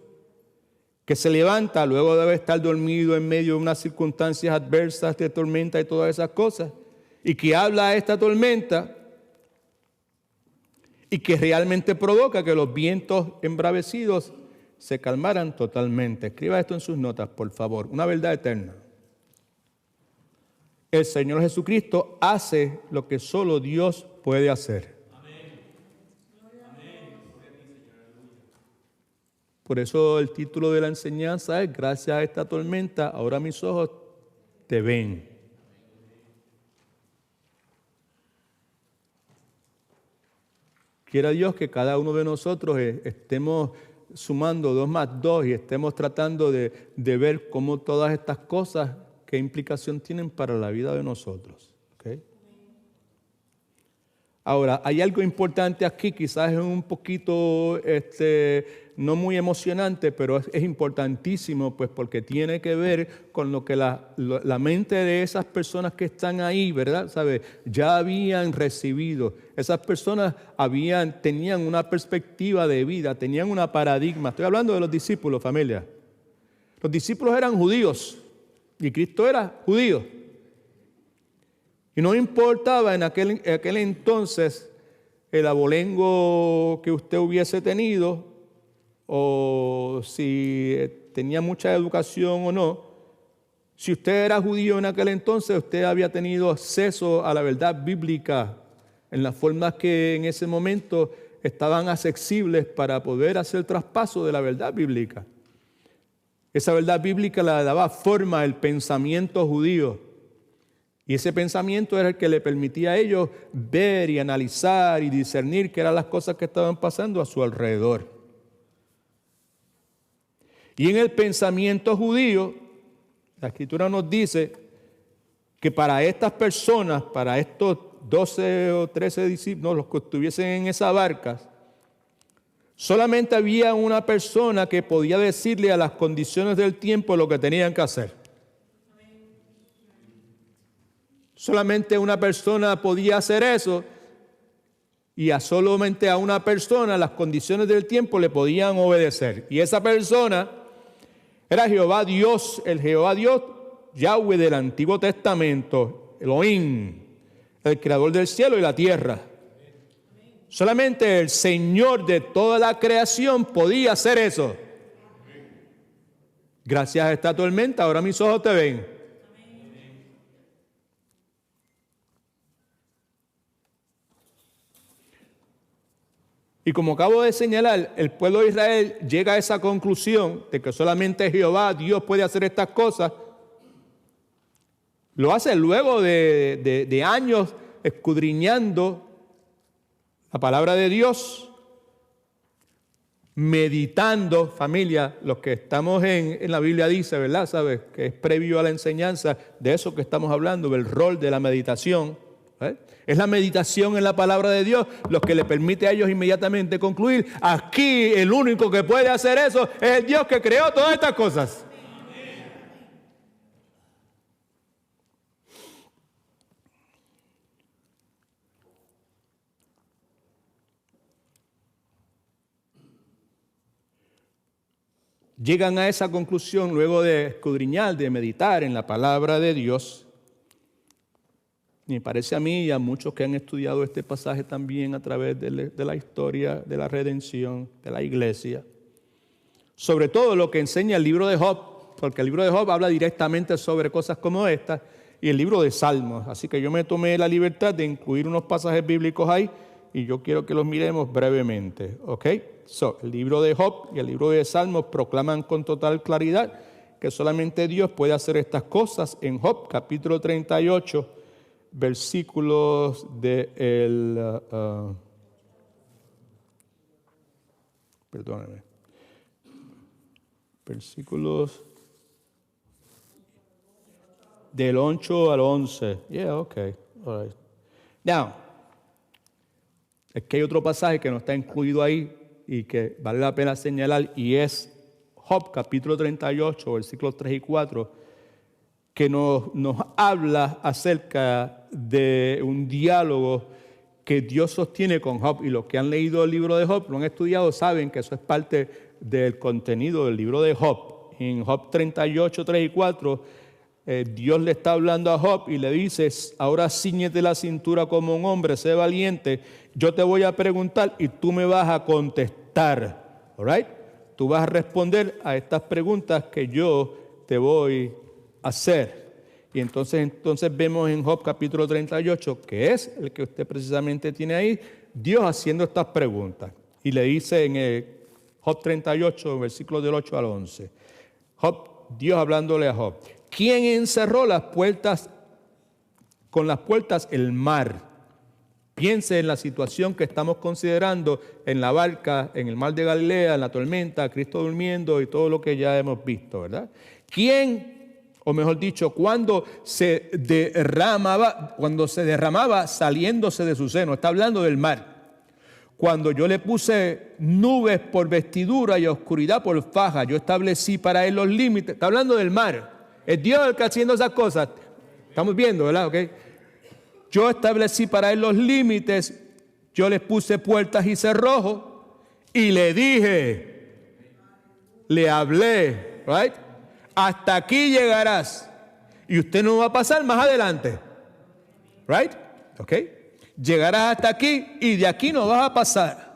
que se levanta luego de estar dormido en medio de unas circunstancias adversas de tormenta y todas esas cosas, y que habla a esta tormenta y que realmente provoca que los vientos embravecidos se calmaran totalmente. Escriba esto en sus notas, por favor. Una verdad eterna. El Señor Jesucristo hace lo que solo Dios puede hacer. Por eso el título de la enseñanza es: gracias a esta tormenta, ahora mis ojos te ven. Quiera Dios que cada uno de nosotros estemos sumando 2 más 2 y estemos tratando de ver cómo todas estas cosas, qué implicación tienen para la vida de nosotros. ¿Okay? Ahora, hay algo importante aquí, quizás es un poquito no muy emocionante, pero es importantísimo, pues porque tiene que ver con lo que la mente de esas personas que están ahí, ¿verdad? ¿Sabe? Ya habían recibido. Esas personas tenían una perspectiva de vida, tenían una paradigma. Estoy hablando de los discípulos, familia. Los discípulos eran judíos y Cristo era judío. Y no importaba en aquel entonces el abolengo que usted hubiese tenido o si tenía mucha educación o no. Si usted era judío en aquel entonces, usted había tenido acceso a la verdad bíblica en las formas que en ese momento estaban accesibles para poder hacer traspaso de la verdad bíblica. Esa verdad bíblica le daba forma al pensamiento judío. Y ese pensamiento era el que le permitía a ellos ver y analizar y discernir qué eran las cosas que estaban pasando a su alrededor. Y en el pensamiento judío, la Escritura nos dice que para estas personas, para estos 12 o 13 discípulos, los que estuviesen en esa barca, solamente había una persona que podía decirle a las condiciones del tiempo lo que tenían que hacer. Solamente una persona podía hacer eso y solamente a una persona las condiciones del tiempo le podían obedecer. Y esa persona era Jehová Dios, el Jehová Dios, Yahweh del Antiguo Testamento, Elohim, el creador del cielo y la tierra. Solamente el Señor de toda la creación podía hacer eso. Gracias a esta tormenta, ahora mis ojos te ven. Y como acabo de señalar, el pueblo de Israel llega a esa conclusión de que solamente Jehová, Dios, puede hacer estas cosas. Lo hace luego de años escudriñando la palabra de Dios, meditando, familia, los que estamos en la Biblia dice, ¿verdad? ¿Sabes? Que es previo a la enseñanza de eso que estamos hablando, del rol de la meditación. Es la meditación en la palabra de Dios lo que le permite a ellos inmediatamente concluir. Aquí el único que puede hacer eso es el Dios que creó todas estas cosas. Llegan a esa conclusión luego de escudriñar, de meditar en la palabra de Dios. Me parece a mí y a muchos que han estudiado este pasaje también a través de la historia de la redención de la iglesia. Sobre todo lo que enseña el libro de Job, porque el libro de Job habla directamente sobre cosas como estas, y el libro de Salmos. Así que yo me tomé la libertad de incluir unos pasajes bíblicos ahí, y yo quiero que los miremos brevemente. ¿Ok? El libro de Job y el libro de Salmos proclaman con total claridad que solamente Dios puede hacer estas cosas. En Job, capítulo 38, versículos versículos del 8 al 11. Yeah, okay. All right. Now, es que hay otro pasaje que no está incluido ahí y que vale la pena señalar, y es Job, capítulo 38, versículos 3 y 4, que nos habla acerca de un diálogo que Dios sostiene con Job. Y los que han leído el libro de Job, lo han estudiado, saben que eso es parte del contenido del libro de Job. En Job 38, 3 y 4, Dios le está hablando a Job y le dice: ahora cíñete la cintura como un hombre, sé valiente, yo te voy a preguntar y tú me vas a contestar. All right? Tú vas a responder a estas preguntas que yo te voy a hacer. Y entonces vemos en Job capítulo 38, que es el que usted precisamente tiene ahí, Dios haciendo estas preguntas. Y le dice en Job 38, versículos del 8 al 11, Dios hablándole a Job: ¿quién encerró con las puertas el mar? Piense en la situación que estamos considerando en la barca, en el mar de Galilea, en la tormenta, Cristo durmiendo y todo lo que ya hemos visto, ¿verdad? o mejor dicho, cuando se derramaba saliéndose de su seno. Está hablando del mar. Cuando yo le puse nubes por vestidura y oscuridad por faja, yo establecí para él los límites. Está hablando del mar. Es Dios el que haciendo esas cosas. Estamos viendo, ¿verdad? ¿Okay? Yo establecí para él los límites, yo les puse puertas y cerrojos y le dije, le hablé, right? Hasta aquí llegarás y usted no va a pasar más adelante, right? ¿Ok? Llegarás hasta aquí y de aquí no vas a pasar.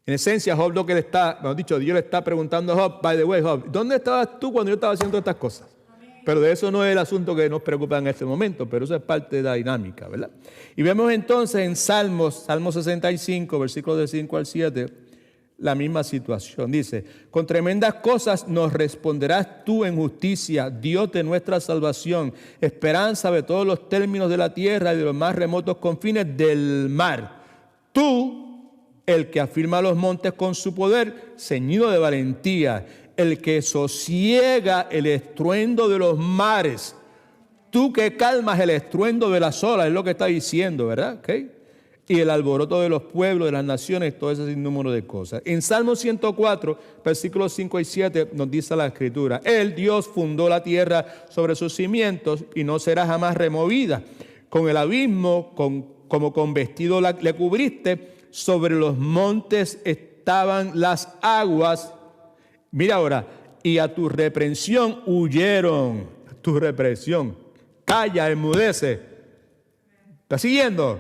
En esencia, Job lo que Dios le está preguntando a Job, by the way, Job, ¿dónde estabas tú cuando yo estaba haciendo estas cosas? Pero de eso no es el asunto que nos preocupa en este momento, pero eso es parte de la dinámica, ¿verdad? Y vemos entonces en Salmo 65, versículos de 5 al 7, la misma situación. Dice, con tremendas cosas nos responderás tú en justicia, Dios de nuestra salvación, esperanza de todos los términos de la tierra y de los más remotos confines del mar. Tú, el que afirma los montes con su poder, ceñido de valentía, el que sosiega el estruendo de los mares. Tú que calmas el estruendo de las olas, es lo que está diciendo, ¿verdad? ¿Okay? Y el alboroto de los pueblos, de las naciones, todo ese sinnúmero de cosas. En Salmo 104, versículos 5 y 7, nos dice la Escritura, Él, Dios, fundó la tierra sobre sus cimientos y no será jamás removida. Con el abismo, como con vestido le cubriste, sobre los montes estaban las aguas. Mira ahora, y a tu reprensión huyeron. Tu reprensión. Calla, enmudece. ¿Está siguiendo?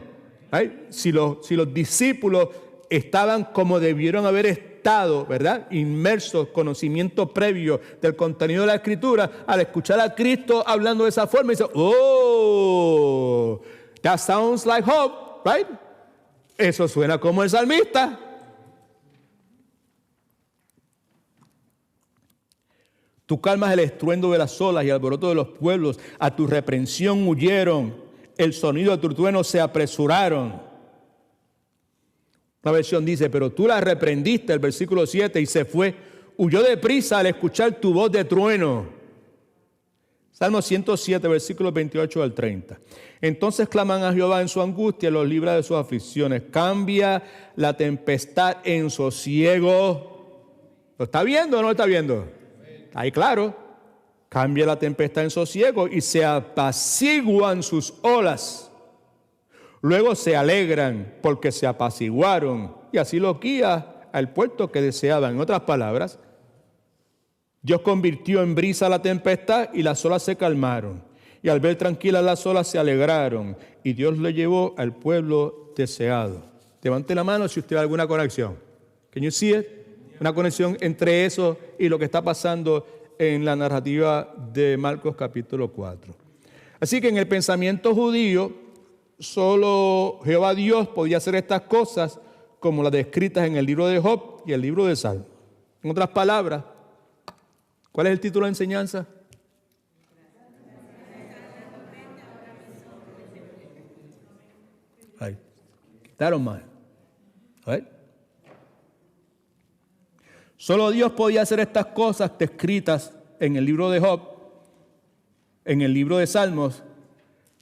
¿Ay? Si los discípulos estaban como debieron haber estado, ¿verdad? Inmersos, conocimiento previo del contenido de la Escritura, al escuchar a Cristo hablando de esa forma, dicen, oh, that sounds like hope, right? Eso suena como el salmista. Tú calmas el estruendo de las olas y el alboroto de los pueblos. A tu reprensión huyeron. El sonido de tu trueno se apresuraron. Una versión dice, pero tú la reprendiste, el versículo 7, y se fue. Huyó deprisa al escuchar tu voz de trueno. Salmo 107, versículos 28 al 30. Entonces claman a Jehová en su angustia, los libra de sus aflicciones. Cambia la tempestad en sosiego. ¿Lo está viendo o no lo está viendo? Ahí claro. Cambia la tempestad en sosiego y se apaciguan sus olas. Luego se alegran porque se apaciguaron y así los guía al puerto que deseaban. En otras palabras, Dios convirtió en brisa la tempestad y las olas se calmaron. Y al ver tranquilas las olas se alegraron y Dios le llevó al pueblo deseado. Levante la mano si usted ve alguna conexión. Can you see it? Una conexión entre eso y lo que está pasando en la narrativa de Marcos capítulo 4. Así que en el pensamiento judío, solo Jehová Dios podía hacer estas cosas como las descritas en el libro de Job y el libro de Salmos. En otras palabras, ¿cuál es el título de enseñanza? Ahí. Quitaron más. Solo Dios podía hacer estas cosas descritas en el libro de Job, en el libro de Salmos,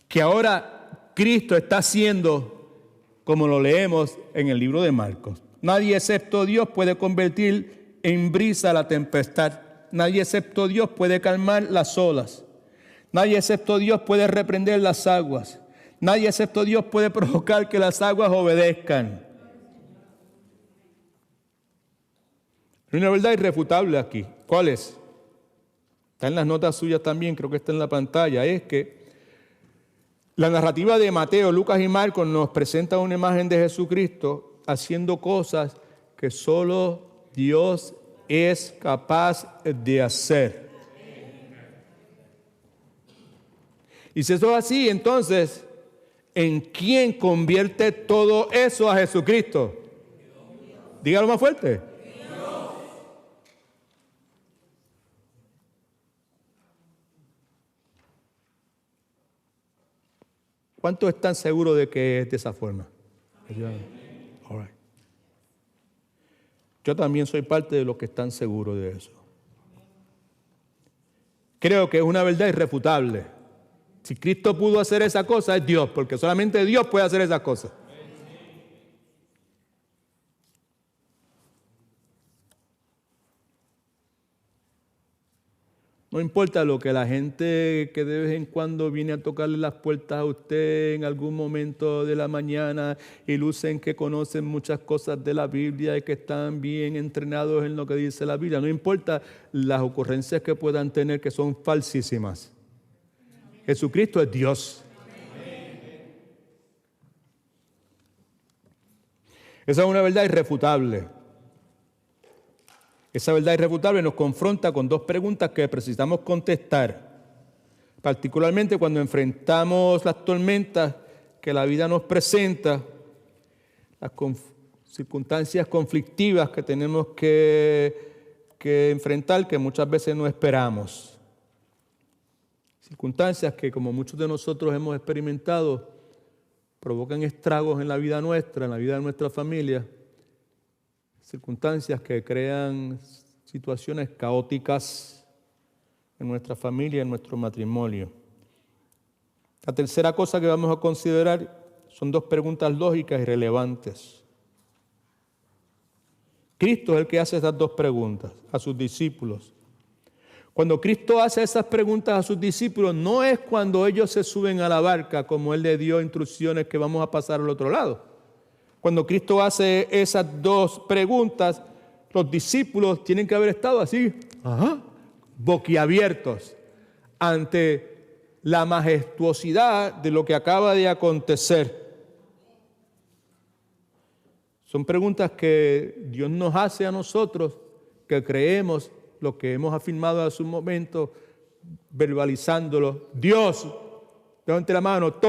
que ahora Cristo está haciendo, como lo leemos en el libro de Marcos. Nadie excepto Dios puede convertir en brisa la tempestad. Nadie excepto Dios puede calmar las olas. Nadie excepto Dios puede reprender las aguas. Nadie excepto Dios puede provocar que las aguas obedezcan. Hay una verdad irrefutable aquí. ¿Cuál es? Está en las notas suyas también, creo que está en la pantalla. Es que la narrativa de Mateo, Lucas y Marcos nos presenta una imagen de Jesucristo haciendo cosas que solo Dios es capaz de hacer. Y si eso es así, entonces, ¿en quién convierte todo eso a Jesucristo? Dígalo más fuerte. ¿Cuántos están seguros de que es de esa forma? All right. Yo también soy parte de los que están seguros de eso. creo que es una verdad irrefutable. Si Cristo pudo hacer esa cosa, es Dios, porque solamente Dios puede hacer esas cosas. No importa lo que la gente que de vez en cuando viene a tocarle las puertas a usted en algún momento de la mañana y lucen que conocen muchas cosas de la Biblia y que están bien entrenados en lo que dice la Biblia. No importa las ocurrencias que puedan tener, que son falsísimas. Jesucristo es Dios. Esa es una verdad irrefutable. Esa verdad irrefutable nos confronta con dos preguntas que precisamos contestar, particularmente cuando enfrentamos las tormentas que la vida nos presenta, las circunstancias conflictivas que tenemos que enfrentar, que muchas veces no esperamos. Circunstancias que, como muchos de nosotros hemos experimentado, provocan estragos en la vida nuestra, en la vida de nuestra familia. Circunstancias que crean situaciones caóticas en nuestra familia, en nuestro matrimonio. La tercera cosa que vamos a considerar son dos preguntas lógicas y relevantes. Cristo es el que hace estas dos preguntas a sus discípulos. Cuando Cristo hace esas preguntas a sus discípulos, no es cuando ellos se suben a la barca, como Él les dio instrucciones que vamos a pasar al otro lado. Cuando Cristo hace esas dos preguntas, los discípulos tienen que haber estado así, boquiabiertos, ante la majestuosidad de lo que acaba de acontecer. Son preguntas que Dios nos hace a nosotros, que creemos lo que hemos afirmado hace un momento, verbalizándolo. Dios, levante la mano, casi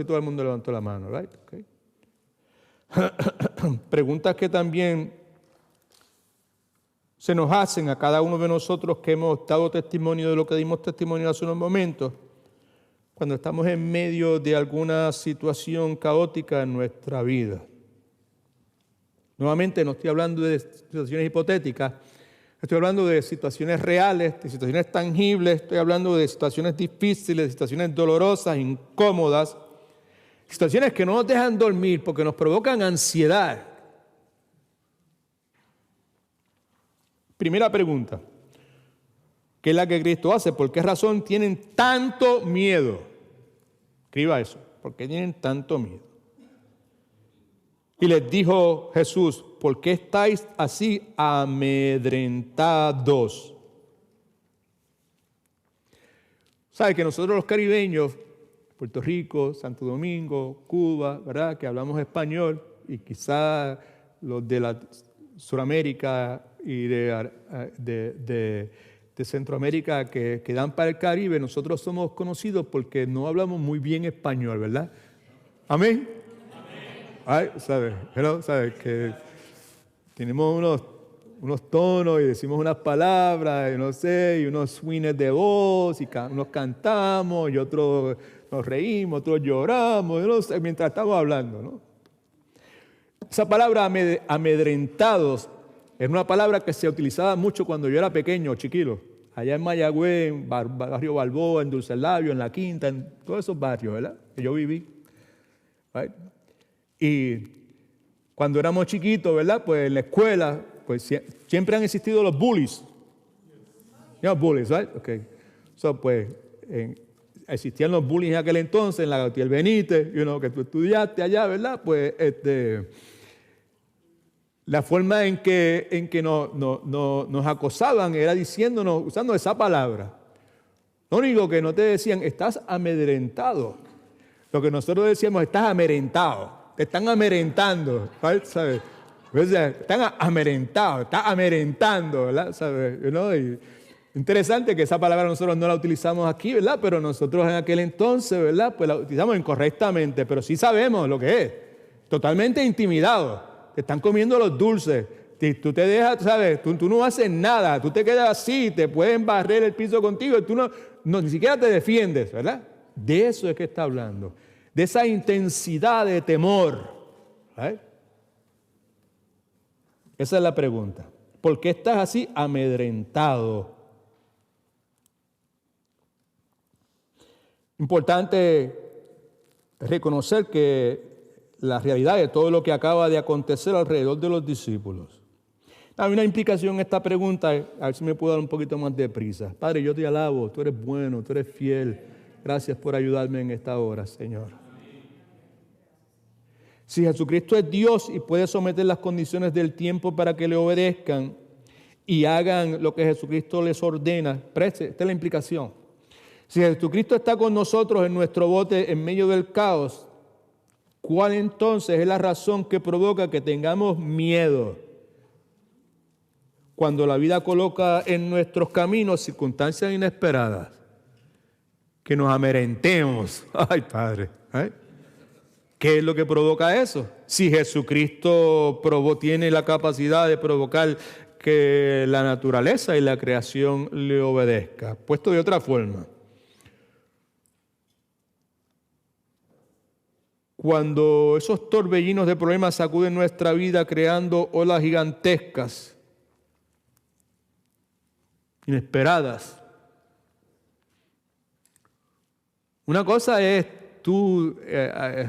todo el mundo levantó la mano, right? Okay. Preguntas que también se nos hacen a cada uno de nosotros que hemos dado testimonio de lo que dimos testimonio hace unos momentos, cuando estamos en medio de alguna situación caótica en nuestra vida. Nuevamente no estoy hablando de situaciones hipotéticas, estoy hablando de situaciones reales, de situaciones tangibles, estoy hablando de situaciones difíciles, de situaciones dolorosas, incómodas, situaciones que no nos dejan dormir porque nos provocan ansiedad. Primera pregunta, ¿qué es la que Cristo hace? ¿Por qué razón tienen tanto miedo? Escriba eso, ¿por qué tienen tanto miedo? Y les dijo Jesús, ¿por qué estáis así amedrentados? ¿Sabe que nosotros los caribeños, Puerto Rico, Santo Domingo, Cuba, ¿verdad?, que hablamos español, y quizá los de la Suramérica y de Centroamérica que dan para el Caribe, nosotros somos conocidos porque no hablamos muy bien español, ¿verdad? ¿Amén? Ay, ¿sabes? ¿Sabes? Que tenemos unos tonos y decimos unas palabras, y no sé, y unos swings de voz, y unos cantamos, y otros nos reímos, otros lloramos, no sé, mientras estamos hablando, ¿no? Esa palabra amedrentados es una palabra que se utilizaba mucho cuando yo era pequeño, chiquito. Allá en Mayagüez, en Barrio Balboa, en Dulcelabio, en La Quinta, en todos esos barrios, ¿verdad?, que yo viví. Right? Y cuando éramos chiquitos, ¿verdad?, pues en la escuela, pues siempre han existido los bullies. Los bullies, ¿right? Okay. So, pues, existían los bullies en aquel entonces, en la Gautier Benítez, que tú estudiaste allá, ¿verdad? Pues, la forma en que nos acosaban era diciéndonos, usando esa palabra. Lo único que no te decían, estás amedrentado. Lo que nosotros decíamos, estás amedrentado. Te están amedrentando, ¿sabes? Están amedrentados, estás amedrentando, ¿verdad? ¿Sabes? Y interesante que esa palabra nosotros no la utilizamos aquí, ¿verdad? Pero nosotros en aquel entonces, ¿verdad?, pues la utilizamos incorrectamente, pero sí sabemos lo que es. Totalmente intimidado. Te están comiendo los dulces. Tú te dejas, ¿sabes? Tú no haces nada. Tú te quedas así, te pueden barrer el piso contigo y tú no, ni siquiera te defiendes, ¿verdad? De eso es que está hablando. De esa intensidad de temor. ¿Right? Esa es la pregunta. ¿Por qué estás así amedrentado? Importante reconocer que la realidad de todo lo que acaba de acontecer alrededor de los discípulos. Hay una implicación en esta pregunta, a ver si me puedo dar un poquito más de prisa. Padre, yo te alabo, tú eres bueno, tú eres fiel. Gracias por ayudarme en esta hora, Señor. Si Jesucristo es Dios y puede someter las condiciones del tiempo para que le obedezcan y hagan lo que Jesucristo les ordena, esta es la implicación. Si Jesucristo está con nosotros en nuestro bote en medio del caos, ¿cuál entonces es la razón que provoca que tengamos miedo? Cuando la vida coloca en nuestros caminos circunstancias inesperadas, que nos amedrentemos. Ay, Padre, ¿qué es lo que provoca eso? Si Jesucristo tiene la capacidad de provocar que la naturaleza y la creación le obedezca. Puesto de otra forma, cuando esos torbellinos de problemas sacuden nuestra vida creando olas gigantescas, inesperadas. Una cosa es tú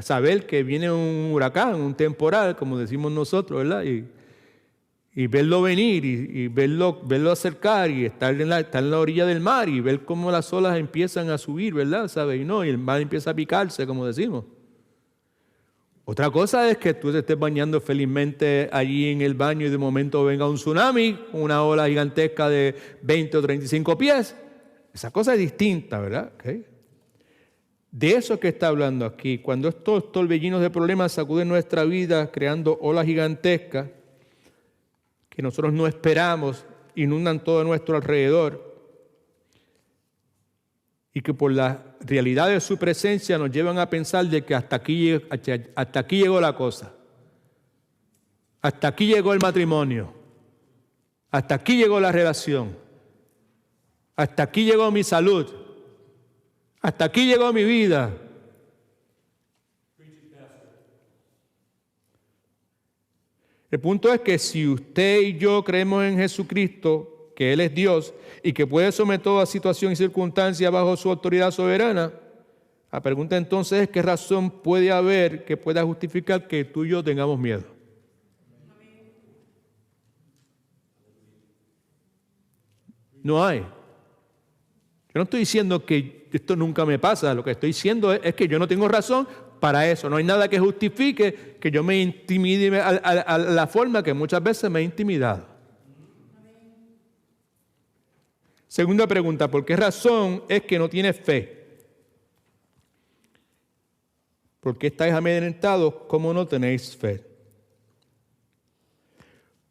saber que viene un huracán, un temporal, como decimos nosotros, ¿verdad? Y verlo venir y verlo acercar y estar en la orilla del mar y ver cómo las olas empiezan a subir, ¿verdad? ¿Sabes? Y el mar empieza a picarse, como decimos. Otra cosa es que tú te estés bañando felizmente allí en el baño y de momento venga un tsunami, una ola gigantesca de 20 o 35 pies. Esa cosa es distinta, ¿verdad? ¿Okay? De eso que está hablando aquí. Cuando estos torbellinos de problemas sacuden nuestra vida creando olas gigantescas que nosotros no esperamos, inundan todo a nuestro alrededor y que por la realidad de su presencia nos llevan a pensar de que hasta aquí llegó la cosa. Hasta aquí llegó el matrimonio. Hasta aquí llegó la relación. Hasta aquí llegó mi salud. Hasta aquí llegó mi vida. El punto es que si usted y yo creemos en Jesucristo, que Él es Dios y que puede someter toda situación y circunstancia bajo su autoridad soberana, la pregunta entonces es qué razón puede haber que pueda justificar que tú y yo tengamos miedo. No hay. Yo no estoy diciendo que esto nunca me pasa, lo que estoy diciendo es que yo no tengo razón para eso. No hay nada que justifique que yo me intimide a la forma que muchas veces me he intimidado. Segunda pregunta, ¿por qué razón es que no tienes fe? ¿Por qué estáis amedrentados? ¿Cómo no tenéis fe?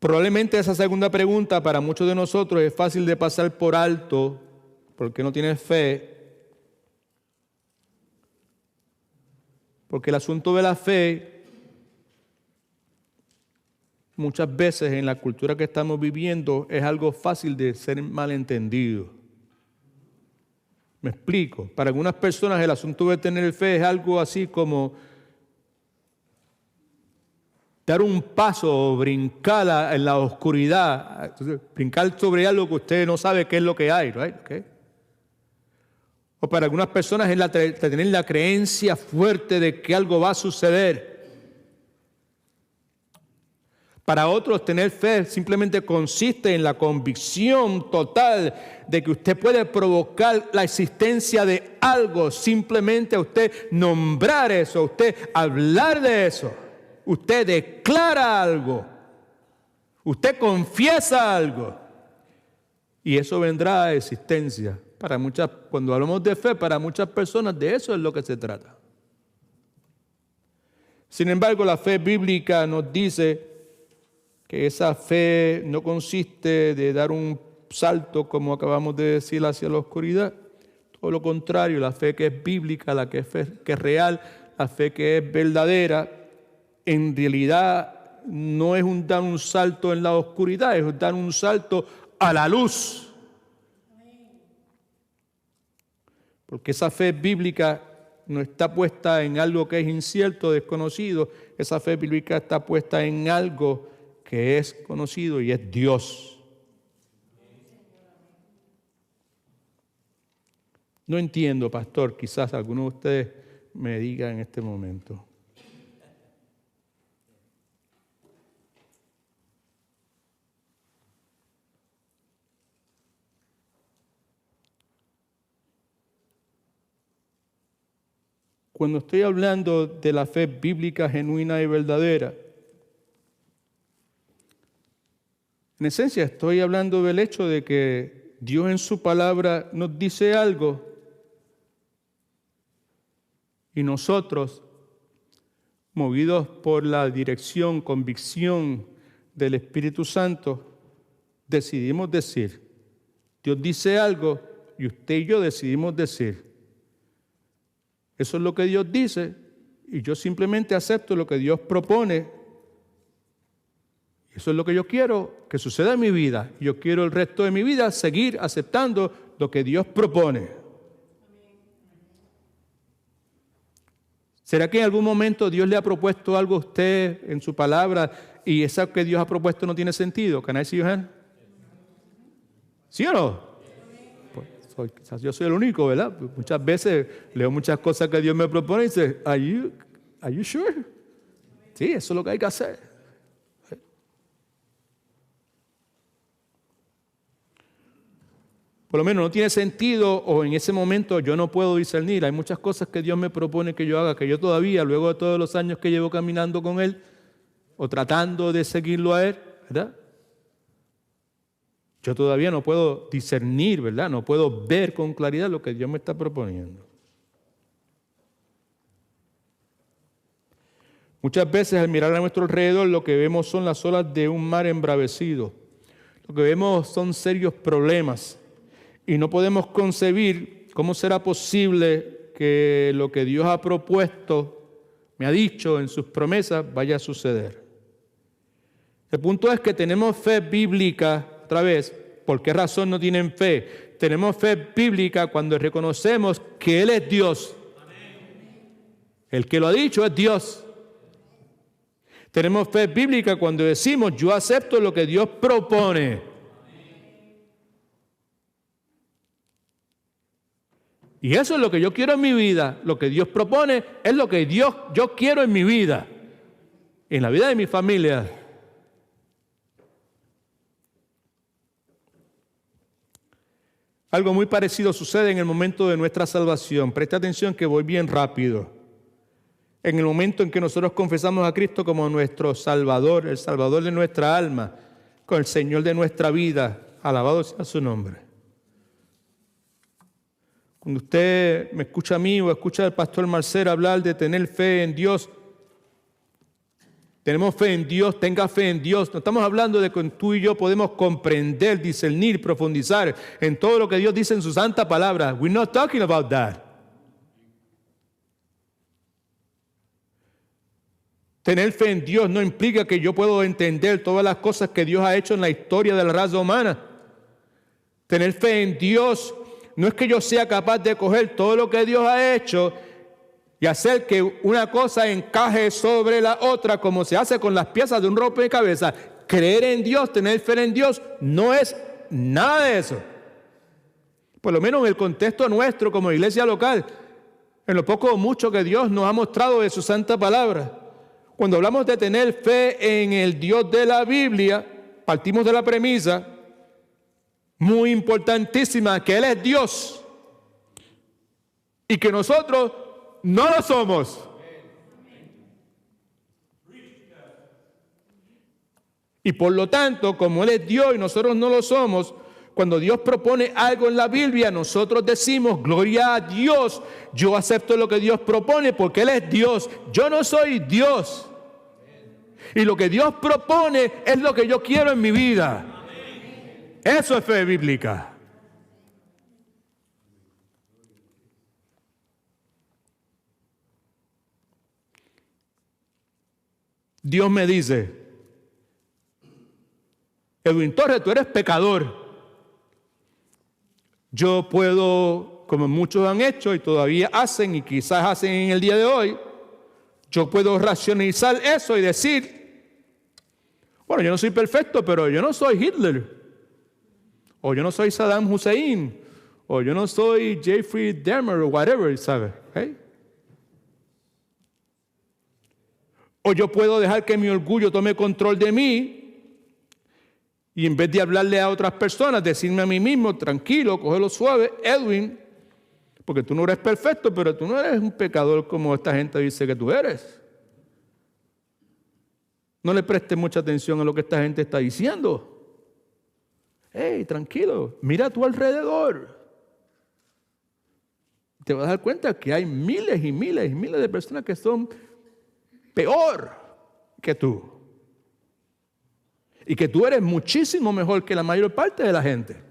Probablemente esa segunda pregunta para muchos de nosotros es fácil de pasar por alto. ¿Por qué no tienes fe? Porque el asunto de la fe muchas veces en la cultura que estamos viviendo es algo fácil de ser malentendido. Me explico. Para algunas personas el asunto de tener fe es algo así como dar un paso o brincar en la oscuridad, brincar sobre algo que usted no sabe qué es lo que hay, ¿right? Okay. O para algunas personas es tener la creencia fuerte de que algo va a suceder. Para otros, tener fe simplemente consiste en la convicción total de que usted puede provocar la existencia de algo, simplemente a usted nombrar eso, a usted hablar de eso. Usted declara algo, usted confiesa algo y eso vendrá a existencia. Cuando hablamos de fe, para muchas personas de eso es lo que se trata. Sin embargo, la fe bíblica nos dice que esa fe no consiste de dar un salto, como acabamos de decir, hacia la oscuridad. Todo lo contrario, la fe que es bíblica, la que es real, la fe que es verdadera, en realidad no es dar un salto en la oscuridad, es dar un salto a la luz. Porque esa fe bíblica no está puesta en algo que es incierto, desconocido. Esa fe bíblica está puesta en algo que es conocido y es Dios. No entiendo, pastor, quizás alguno de ustedes me diga en este momento. Cuando estoy hablando de la fe bíblica genuina y verdadera, en esencia estoy hablando del hecho de que Dios en su palabra nos dice algo y nosotros, movidos por la dirección, convicción del Espíritu Santo, decidimos decir. Dios dice algo y usted y yo decidimos decir. Eso es lo que Dios dice y yo simplemente acepto lo que Dios propone. Eso es lo que yo quiero que suceda en mi vida. Yo quiero el resto de mi vida seguir aceptando lo que Dios propone. ¿Será que en algún momento Dios le ha propuesto algo a usted en su palabra y eso que Dios ha propuesto no tiene sentido? ¿Can I see your hand? ¿Sí o no? Quizás yo soy el único, ¿verdad? Muchas veces leo muchas cosas que Dios me propone y dice, ¿Are you sure? Sí, eso es lo que hay que hacer. Por lo menos no tiene sentido o en ese momento yo no puedo discernir. Hay muchas cosas que Dios me propone que yo haga, que yo todavía, luego de todos los años que llevo caminando con Él o tratando de seguirlo a Él, ¿verdad? Yo todavía no puedo discernir, ¿verdad? No puedo ver con claridad lo que Dios me está proponiendo. Muchas veces al mirar a nuestro alrededor lo que vemos son las olas de un mar embravecido. Lo que vemos son serios problemas y no podemos concebir cómo será posible que lo que Dios ha propuesto, me ha dicho en sus promesas, vaya a suceder. El punto es que tenemos fe bíblica. Otra vez, ¿por qué razón no tienen fe? Tenemos fe bíblica cuando reconocemos que Él es Dios. El que lo ha dicho es Dios. Tenemos fe bíblica cuando decimos, yo acepto lo que Dios propone. Y eso es lo que yo quiero en mi vida. Lo que Dios propone es lo que yo quiero en mi vida, en la vida de mi familia. Algo muy parecido sucede en el momento de nuestra salvación. Presta atención que voy bien rápido. En el momento en que nosotros confesamos a Cristo como nuestro Salvador, el Salvador de nuestra alma, con el Señor de nuestra vida, alabado sea su nombre. Cuando usted me escucha a mí o escucha al pastor Marcel hablar de tener fe en Dios, tenemos fe en Dios, tenga fe en Dios. No estamos hablando de que tú y yo podemos comprender, discernir, profundizar en todo lo que Dios dice en su santa palabra. We're not talking about that. Tener fe en Dios no implica que yo puedo entender todas las cosas que Dios ha hecho en la historia de la raza humana. Tener fe en Dios no es que yo sea capaz de coger todo lo que Dios ha hecho y hacer que una cosa encaje sobre la otra como se hace con las piezas de un rompecabezas. Creer en Dios, tener fe en Dios, no es nada de eso. Por lo menos en el contexto nuestro como iglesia local, en lo poco o mucho que Dios nos ha mostrado de su santa palabra. Cuando hablamos de tener fe en el Dios de la Biblia, partimos de la premisa muy importantísima que Él es Dios y que nosotros no lo somos. Y por lo tanto, como Él es Dios y nosotros no lo somos, cuando Dios propone algo en la Biblia, nosotros decimos, gloria a Dios, yo acepto lo que Dios propone porque Él es Dios. Yo no soy Dios. Y lo que Dios propone es lo que yo quiero en mi vida. Eso es fe bíblica. Dios me dice, Edwin Torres, tú eres pecador. Yo puedo, como muchos han hecho y todavía hacen y quizás hacen en el día de hoy, yo puedo racionalizar eso y decir, bueno, yo no soy perfecto, pero yo no soy Hitler. O yo no soy Saddam Hussein. O yo no soy Jeffrey Dahmer o whatever, ¿sabes? ¿Eh? O yo puedo dejar que mi orgullo tome control de mí y en vez de hablarle a otras personas, decirme a mí mismo, tranquilo, cógelo suave, Edwin, porque tú no eres perfecto, pero tú no eres un pecador como esta gente dice que tú eres. No le prestes mucha atención a lo que esta gente está diciendo. Hey, tranquilo, mira a tu alrededor. Te vas a dar cuenta que hay miles y miles y miles de personas que son peor que tú. Y que tú eres muchísimo mejor que la mayor parte de la gente.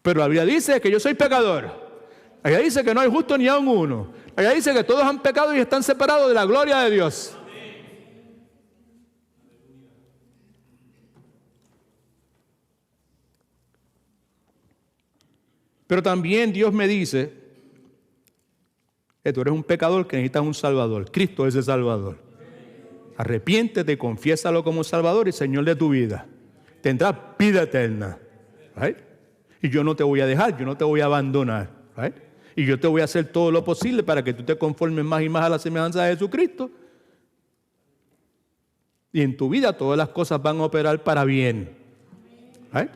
Pero la Biblia dice que yo soy pecador. La Biblia dice que no hay justo ni aun uno. La Biblia dice que todos han pecado y están separados de la gloria de Dios. Pero también Dios me dice que tú eres un pecador que necesitas un Salvador. Cristo es el Salvador. Arrepiéntete, confiésalo como Salvador y Señor de tu vida. Tendrás vida eterna. ¿Right? Y yo no te voy a dejar, yo no te voy a abandonar. ¿Right? Y yo te voy a hacer todo lo posible para que tú te conformes más y más a la semejanza de Jesucristo. Y en tu vida todas las cosas van a operar para bien. ¿Right?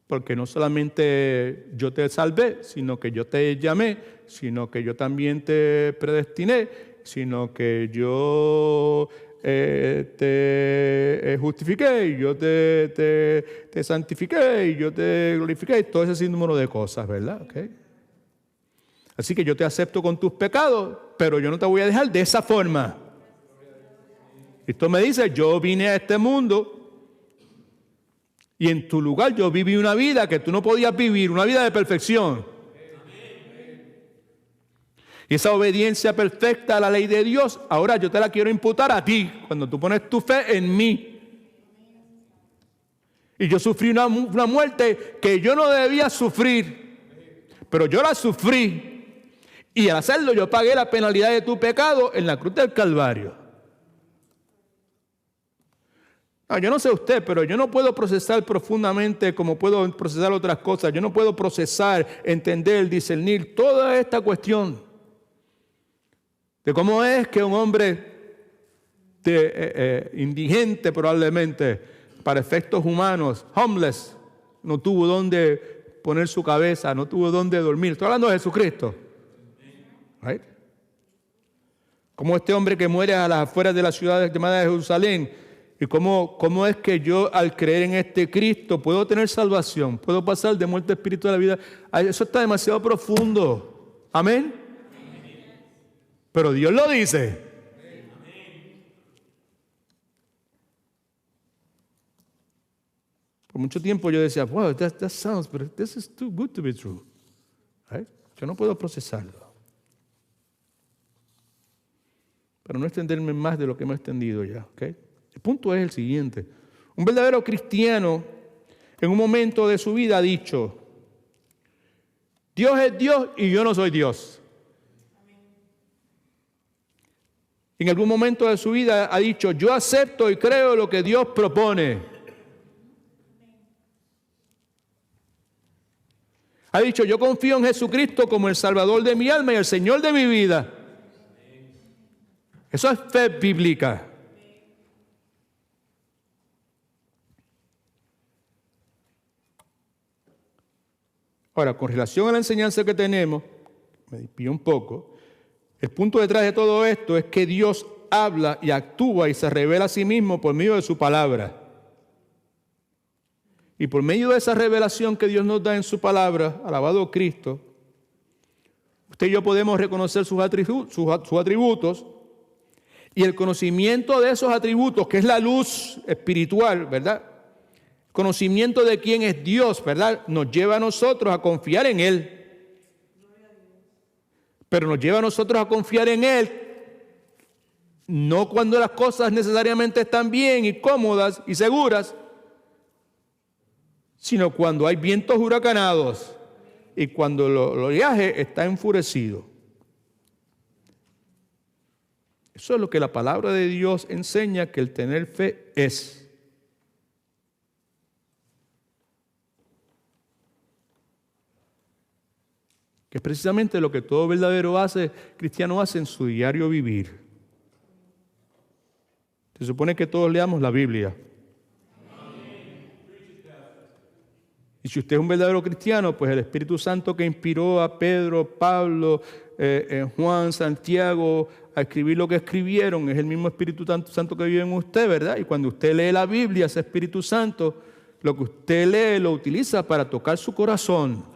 Porque no solamente yo te salvé, sino que yo te llamé, sino que yo también te predestiné, sino que yo te justifiqué, y yo te santifiqué, y yo te glorifiqué, y todo ese sinnúmero de cosas, ¿verdad? ¿Okay? Así que yo te acepto con tus pecados, pero yo no te voy a dejar de esa forma. Cristo me dice, yo vine a este mundo y en tu lugar yo viví una vida que tú no podías vivir, una vida de perfección. Y esa obediencia perfecta a la ley de Dios, ahora yo te la quiero imputar a ti, cuando tú pones tu fe en mí. Y yo sufrí una muerte que yo no debía sufrir, pero yo la sufrí. Y al hacerlo yo pagué la penalidad de tu pecado en la cruz del Calvario. Yo no sé usted, pero yo no puedo procesar profundamente como puedo procesar otras cosas. Yo no puedo procesar, entender, discernir toda esta cuestión de cómo es que un hombre indigente probablemente, para efectos humanos, homeless, no tuvo dónde poner su cabeza, no tuvo dónde dormir. Estoy hablando de Jesucristo. Right? Como este hombre que muere a las afueras de la ciudad llamada de Jerusalén. Y cómo es que yo al creer en este Cristo puedo tener salvación, puedo pasar de muerte espiritual a la vida. Eso está demasiado profundo. Amén. Pero Dios lo dice. Por mucho tiempo yo decía, wow, that sounds, but this is too good to be true. Right? Yo no puedo procesarlo. Para no extenderme más de lo que me he extendido ya, ¿ok? El punto es el siguiente. Un verdadero cristiano en un momento de su vida ha dicho, Dios es Dios y yo no soy Dios. En algún momento de su vida ha dicho, yo acepto y creo lo que Dios propone. Ha dicho, yo confío en Jesucristo como el Salvador de mi alma y el Señor de mi vida. Eso es fe bíblica. Ahora, con relación a la enseñanza que tenemos, me desvío un poco, el punto detrás de todo esto es que Dios habla y actúa y se revela a sí mismo por medio de su palabra. Y por medio de esa revelación que Dios nos da en su palabra, alabado Cristo, usted y yo podemos reconocer sus atributos y el conocimiento de esos atributos, que es la luz espiritual, ¿verdad? Conocimiento de quién es Dios, ¿verdad? Nos lleva a nosotros a confiar en Él. Pero nos lleva a nosotros a confiar en Él, no cuando las cosas necesariamente están bien y cómodas y seguras, sino cuando hay vientos huracanados y cuando el oleaje está enfurecido. Eso es lo que la palabra de Dios enseña que el tener fe es. que es precisamente lo que todo verdadero cristiano hace en su diario vivir. Se supone que todos leamos la Biblia. Y si usted es un verdadero cristiano, pues el Espíritu Santo que inspiró a Pedro, Pablo, Juan, Santiago a escribir lo que escribieron, es el mismo Espíritu Santo que vive en usted, ¿verdad? Y cuando usted lee la Biblia, ese Espíritu Santo, lo que usted lee lo utiliza para tocar su corazón.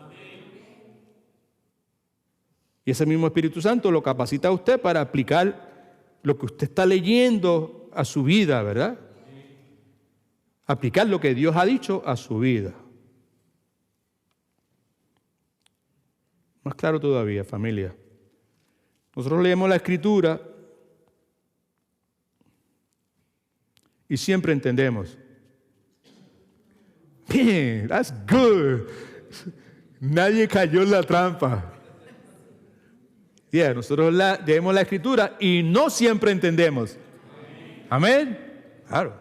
Y ese mismo Espíritu Santo lo capacita a usted para aplicar lo que usted está leyendo a su vida, ¿verdad? Aplicar lo que Dios ha dicho a su vida. Más claro todavía, familia. Nosotros leemos la Escritura y siempre entendemos. Man, that's good. Nadie cayó en la trampa. Nosotros leemos la Escritura y no siempre entendemos. Amén. Claro.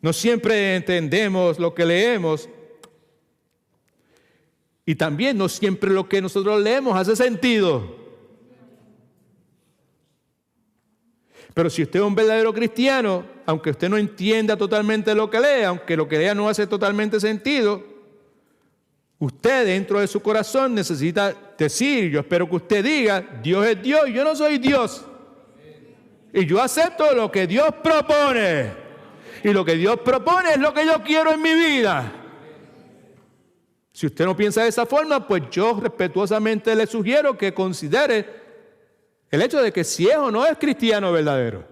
No siempre entendemos lo que leemos. Y también no siempre lo que nosotros leemos hace sentido. Pero si usted es un verdadero cristiano, aunque usted no entienda totalmente lo que lee, aunque lo que lea no hace totalmente sentido, usted dentro de su corazón necesita decir, yo espero que usted diga, Dios es Dios y yo no soy Dios. Y yo acepto lo que Dios propone. Y lo que Dios propone es lo que yo quiero en mi vida. Si usted no piensa de esa forma, pues yo respetuosamente le sugiero que considere el hecho de que si es o no es cristiano verdadero.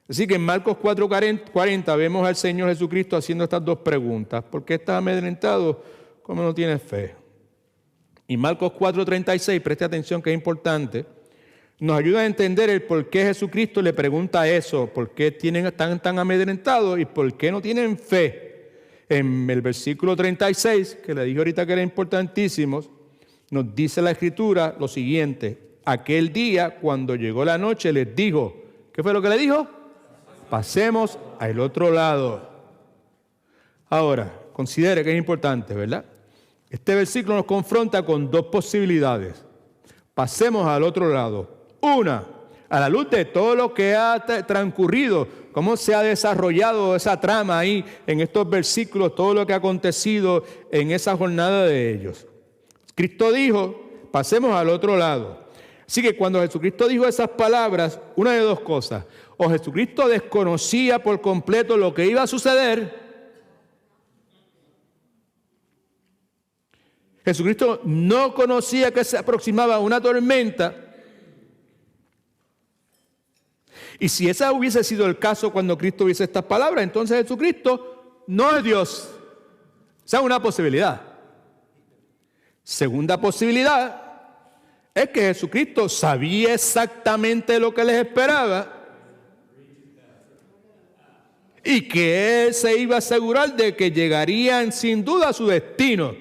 Así que en Marcos 4:40 vemos al Señor Jesucristo haciendo estas dos preguntas. ¿Por qué estás amedrentado? ¿Cómo no tienes fe? Y Marcos 4:36, preste atención que es importante, nos ayuda a entender el por qué Jesucristo le pregunta eso, por qué están tan amedrentados y por qué no tienen fe. En el versículo 36, que le dije ahorita que era importantísimo, nos dice la Escritura lo siguiente: aquel día, cuando llegó la noche, les dijo, ¿qué fue lo que le dijo? Pasemos al otro lado. Ahora, considere que es importante, ¿verdad? Este versículo nos confronta con dos posibilidades. Pasemos al otro lado. Una, a la luz de todo lo que ha transcurrido, cómo se ha desarrollado esa trama ahí en estos versículos, todo lo que ha acontecido en esa jornada de ellos. Cristo dijo, pasemos al otro lado. Así que cuando Jesucristo dijo esas palabras, una de dos cosas: o Jesucristo desconocía por completo lo que iba a suceder. Jesucristo no conocía que se aproximaba una tormenta. Y si ese hubiese sido el caso cuando Cristo dice estas palabras, entonces Jesucristo no es Dios. Esa es una posibilidad. Segunda posibilidad es que Jesucristo sabía exactamente lo que les esperaba y que Él se iba a asegurar de que llegarían sin duda a su destino.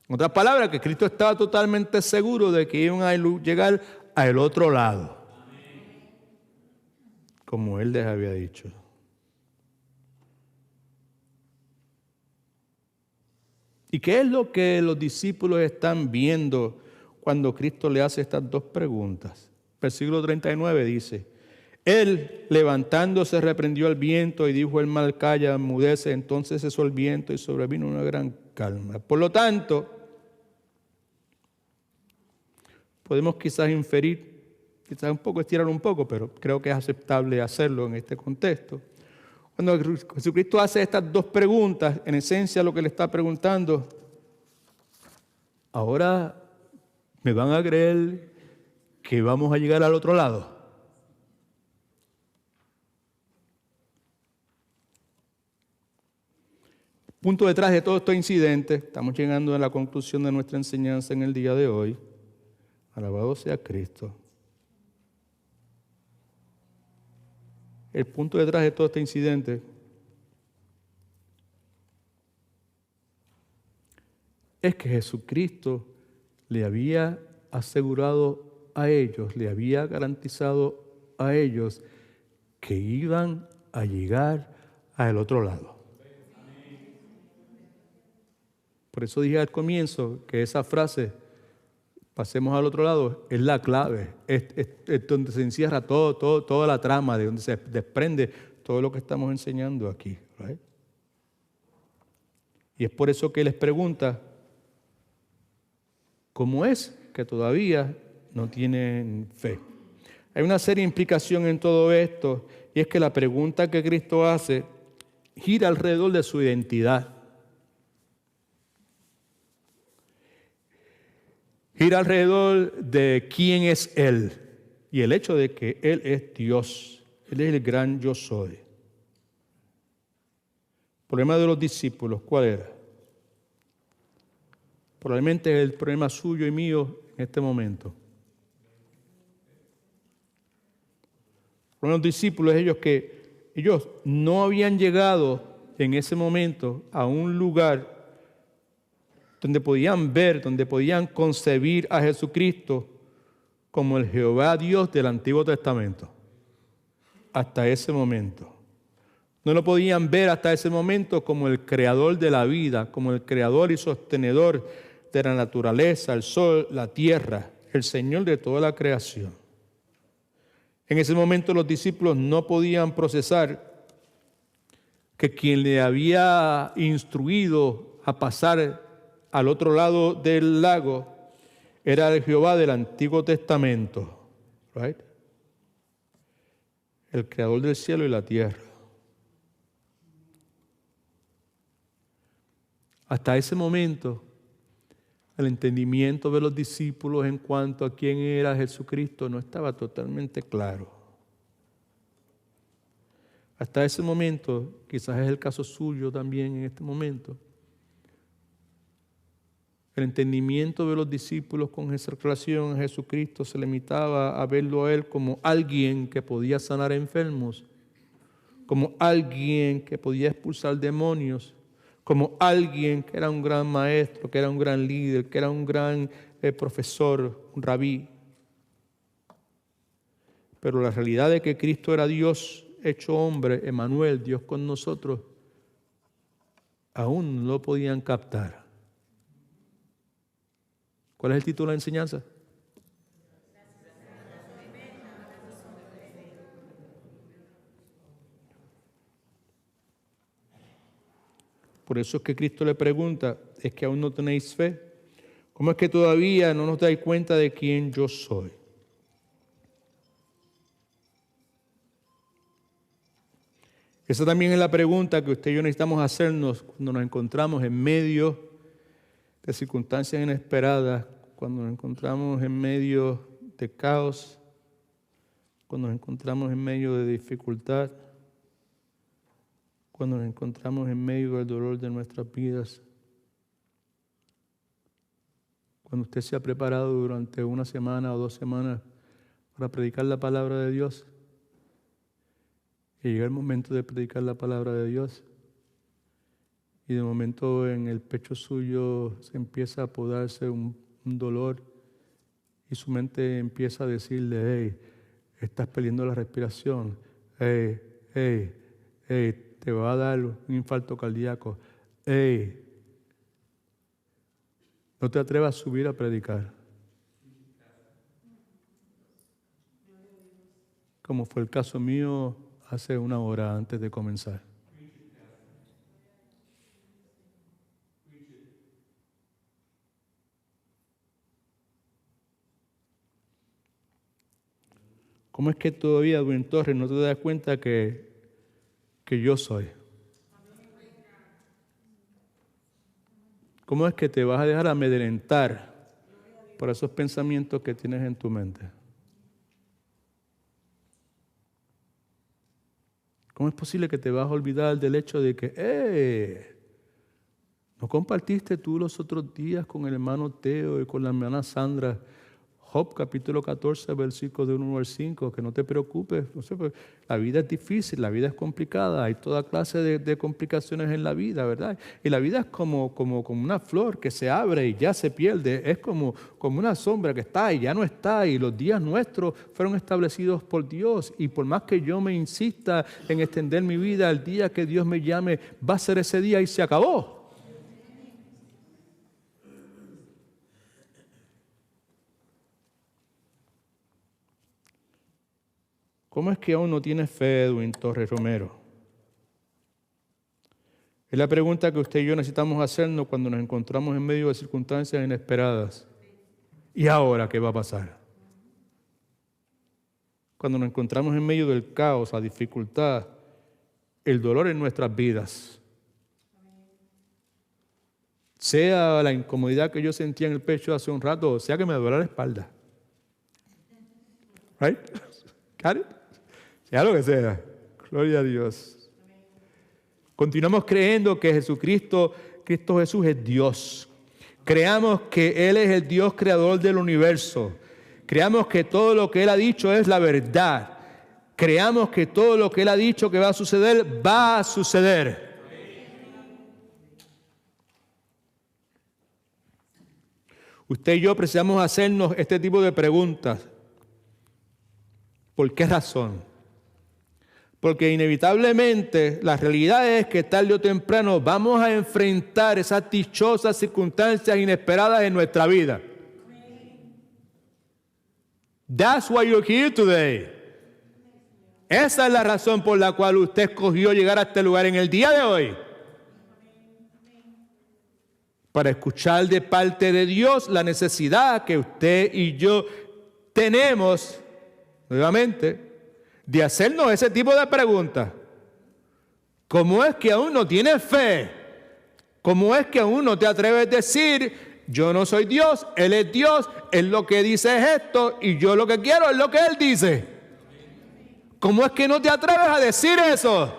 En otras palabras, que Cristo estaba totalmente seguro de que iban a llegar al otro lado, como Él les había dicho. ¿Y qué es lo que los discípulos están viendo cuando Cristo le hace estas dos preguntas? Versículo 39 dice: Él, levantándose, reprendió al viento y dijo al mar: calla, enmudece. Entonces cesó el viento y sobrevino una gran calma. Por lo tanto, podemos quizás inferir, quizás un poco estirar un poco, pero creo que es aceptable hacerlo en este contexto. Cuando Jesucristo hace estas dos preguntas, en esencia lo que le está preguntando: ¿ahora me van a creer que vamos a llegar al otro lado? Punto detrás de todo este incidente, estamos llegando a la conclusión de nuestra enseñanza en el día de hoy. Alabado sea Cristo. El punto detrás de todo este incidente es que Jesucristo le había asegurado a ellos, le había garantizado a ellos que iban a llegar al otro lado. Por eso dije al comienzo que esa frase, pasemos al otro lado, es la clave, es donde se encierra toda la trama, de donde se desprende todo lo que estamos enseñando aquí. ¿Right? Y es por eso que les pregunta, ¿cómo es que todavía no tienen fe? Hay una seria implicación en todo esto, y es que la pregunta que Cristo hace gira alrededor de su identidad. Gira alrededor de quién es Él y el hecho de que Él es Dios. Él es el gran yo soy. El problema de los discípulos, ¿cuál era? Probablemente es el problema suyo y mío en este momento. Por los discípulos, ellos no habían llegado en ese momento a un lugar donde podían ver, donde podían concebir a Jesucristo como el Jehová Dios del Antiguo Testamento. Hasta ese momento. No lo podían ver hasta ese momento como el creador de la vida, como el creador y sostenedor de la naturaleza, el sol, la tierra, el Señor de toda la creación. En ese momento los discípulos no podían procesar que quien le había instruido a pasar al otro lado del lago era el Jehová del Antiguo Testamento, right? El creador del cielo y la tierra. Hasta ese momento, el entendimiento de los discípulos en cuanto a quién era Jesucristo no estaba totalmente claro. Hasta ese momento, quizás es el caso suyo también en este momento, el entendimiento de los discípulos con esa relación a Jesucristo se limitaba a verlo a Él como alguien que podía sanar enfermos, como alguien que podía expulsar demonios, como alguien que era un gran maestro, que era un gran líder, que era un gran profesor, un rabí. Pero la realidad de que Cristo era Dios hecho hombre, Emmanuel, Dios con nosotros, aún no lo podían captar. ¿Cuál es el título de la enseñanza? Por eso es que Cristo le pregunta, ¿es que aún no tenéis fe? ¿Cómo es que todavía no nos dais cuenta de quién yo soy? Esa también es la pregunta que usted y yo necesitamos hacernos cuando nos encontramos en medio de circunstancias inesperadas, cuando nos encontramos en medio de caos, cuando nos encontramos en medio de dificultad, cuando nos encontramos en medio del dolor de nuestras vidas. Cuando usted se ha preparado durante una semana o 2 semanas para predicar la palabra de Dios, y llega el momento de predicar la palabra de Dios, y de momento en el pecho suyo se empieza a apoderarse un dolor y su mente empieza a decirle, hey, estás perdiendo la respiración, hey, te va a dar un infarto cardíaco, hey, no te atrevas a subir a predicar. Como fue el caso mío hace 1 hora antes de comenzar. ¿Cómo es que todavía, Edwin Torres, no te das cuenta que yo soy? ¿Cómo es que te vas a dejar amedrentar por esos pensamientos que tienes en tu mente? ¿Cómo es posible que te vas a olvidar del hecho de que, ¿no compartiste tú los otros días con el hermano Teo y con la hermana Sandra Job capítulo 14, versículos de 1 al 5, que no te preocupes, no sé, pues, la vida es difícil, la vida es complicada, hay toda clase de complicaciones en la vida, ¿verdad? Y la vida es como una flor que se abre y ya se pierde, es como una sombra que está y ya no está, y los días nuestros fueron establecidos por Dios, y por más que yo me insista en extender mi vida, el día que Dios me llame va a ser ese día y se acabó. ¿Cómo es que aún no tienes fe, Edwin Torres Romero? Es la pregunta que usted y yo necesitamos hacernos cuando nos encontramos en medio de circunstancias inesperadas. ¿Y ahora qué va a pasar? Cuando nos encontramos en medio del caos, la dificultad, el dolor en nuestras vidas. Sea la incomodidad que yo sentía en el pecho hace un rato, o sea que me duele la espalda. ¿Right? ¿Got it? Sea lo que sea. Gloria a Dios. Continuamos creyendo que Cristo Jesús es Dios. Creamos que Él es el Dios creador del universo. Creamos que todo lo que Él ha dicho es la verdad. Creamos que todo lo que Él ha dicho que va a suceder. Usted y yo precisamos hacernos este tipo de preguntas. ¿Por qué razón? Porque inevitablemente la realidad es que tarde o temprano vamos a enfrentar esas dichosas circunstancias inesperadas en nuestra vida. That's why you're here today. Esa es la razón por la cual usted escogió llegar a este lugar en el día de hoy. Para escuchar de parte de Dios la necesidad que usted y yo tenemos, nuevamente, de hacernos ese tipo de preguntas. ¿Cómo es que aún no tienes fe? ¿Cómo es que aún no te atreves a decir, yo no soy Dios, Él es Dios, Él lo que dice es esto y yo lo que quiero es lo que Él dice? ¿Cómo es que no te atreves a decir eso?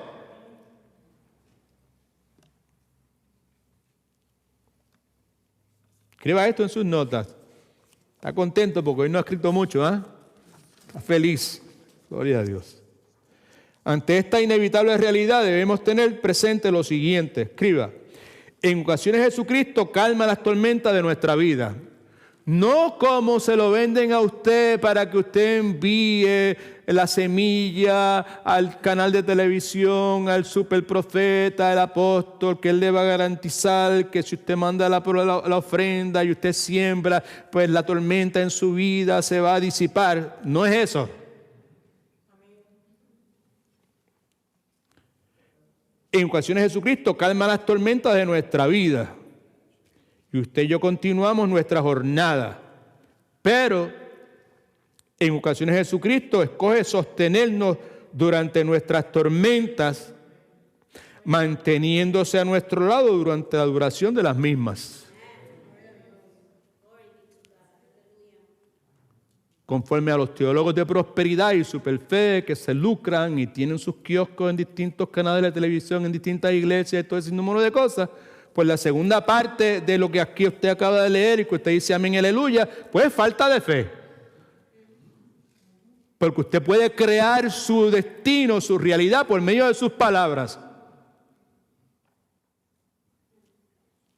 Escriba esto en sus notas. Está contento porque hoy no ha escrito mucho, ¿ah? Está feliz. Gloria a Dios. Ante esta inevitable realidad debemos tener presente lo siguiente. Escriba. En ocasiones Jesucristo calma las tormentas de nuestra vida. No como se lo venden a usted para que usted envíe la semilla al canal de televisión, al superprofeta, al apóstol, que él le va a garantizar que si usted manda la ofrenda y usted siembra, pues la tormenta en su vida se va a disipar. No es eso. En ocasiones Jesucristo calma las tormentas de nuestra vida. Y usted y yo continuamos nuestra jornada. Pero en ocasiones Jesucristo escoge sostenernos durante nuestras tormentas, manteniéndose a nuestro lado durante la duración de las mismas. Conforme a los teólogos de prosperidad y superfe que se lucran y tienen sus kioscos en distintos canales de televisión, en distintas iglesias y todo ese número de cosas, pues la segunda parte de lo que aquí usted acaba de leer y que usted dice amén, aleluya, pues es falta de fe. Porque usted puede crear su destino, su realidad por medio de sus palabras.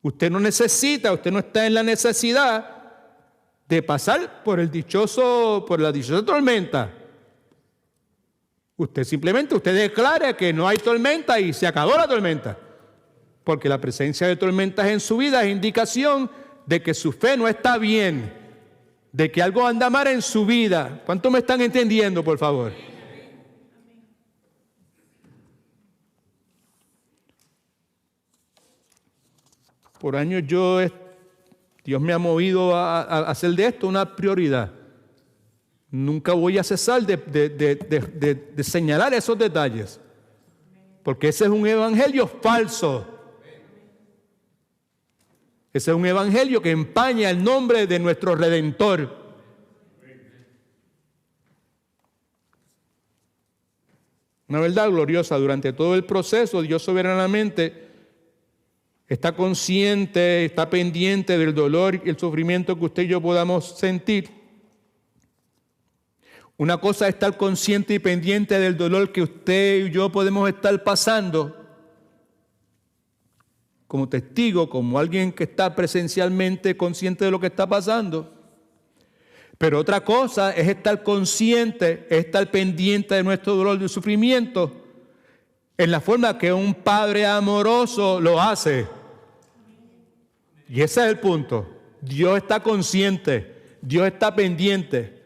Usted no necesita, usted no está en la necesidad de pasar por la dichosa tormenta. Usted declara que no hay tormenta y se acabó la tormenta. Porque la presencia de tormentas en su vida es indicación de que su fe no está bien, de que algo anda mal en su vida. ¿Cuántos me están entendiendo, por favor? Por años Dios me ha movido a hacer de esto una prioridad. Nunca voy a cesar de señalar esos detalles. Porque ese es un evangelio falso. Ese es un evangelio que empaña el nombre de nuestro Redentor. Una verdad gloriosa. Durante todo el proceso, Dios soberanamente está consciente, está pendiente del dolor y el sufrimiento que usted y yo podamos sentir. Una cosa es estar consciente y pendiente del dolor que usted y yo podemos estar pasando como testigo, como alguien que está presencialmente consciente de lo que está pasando. Pero otra cosa es estar consciente, es estar pendiente de nuestro dolor y sufrimiento en la forma que un padre amoroso lo hace. Y ese es el punto. Dios está consciente, Dios está pendiente.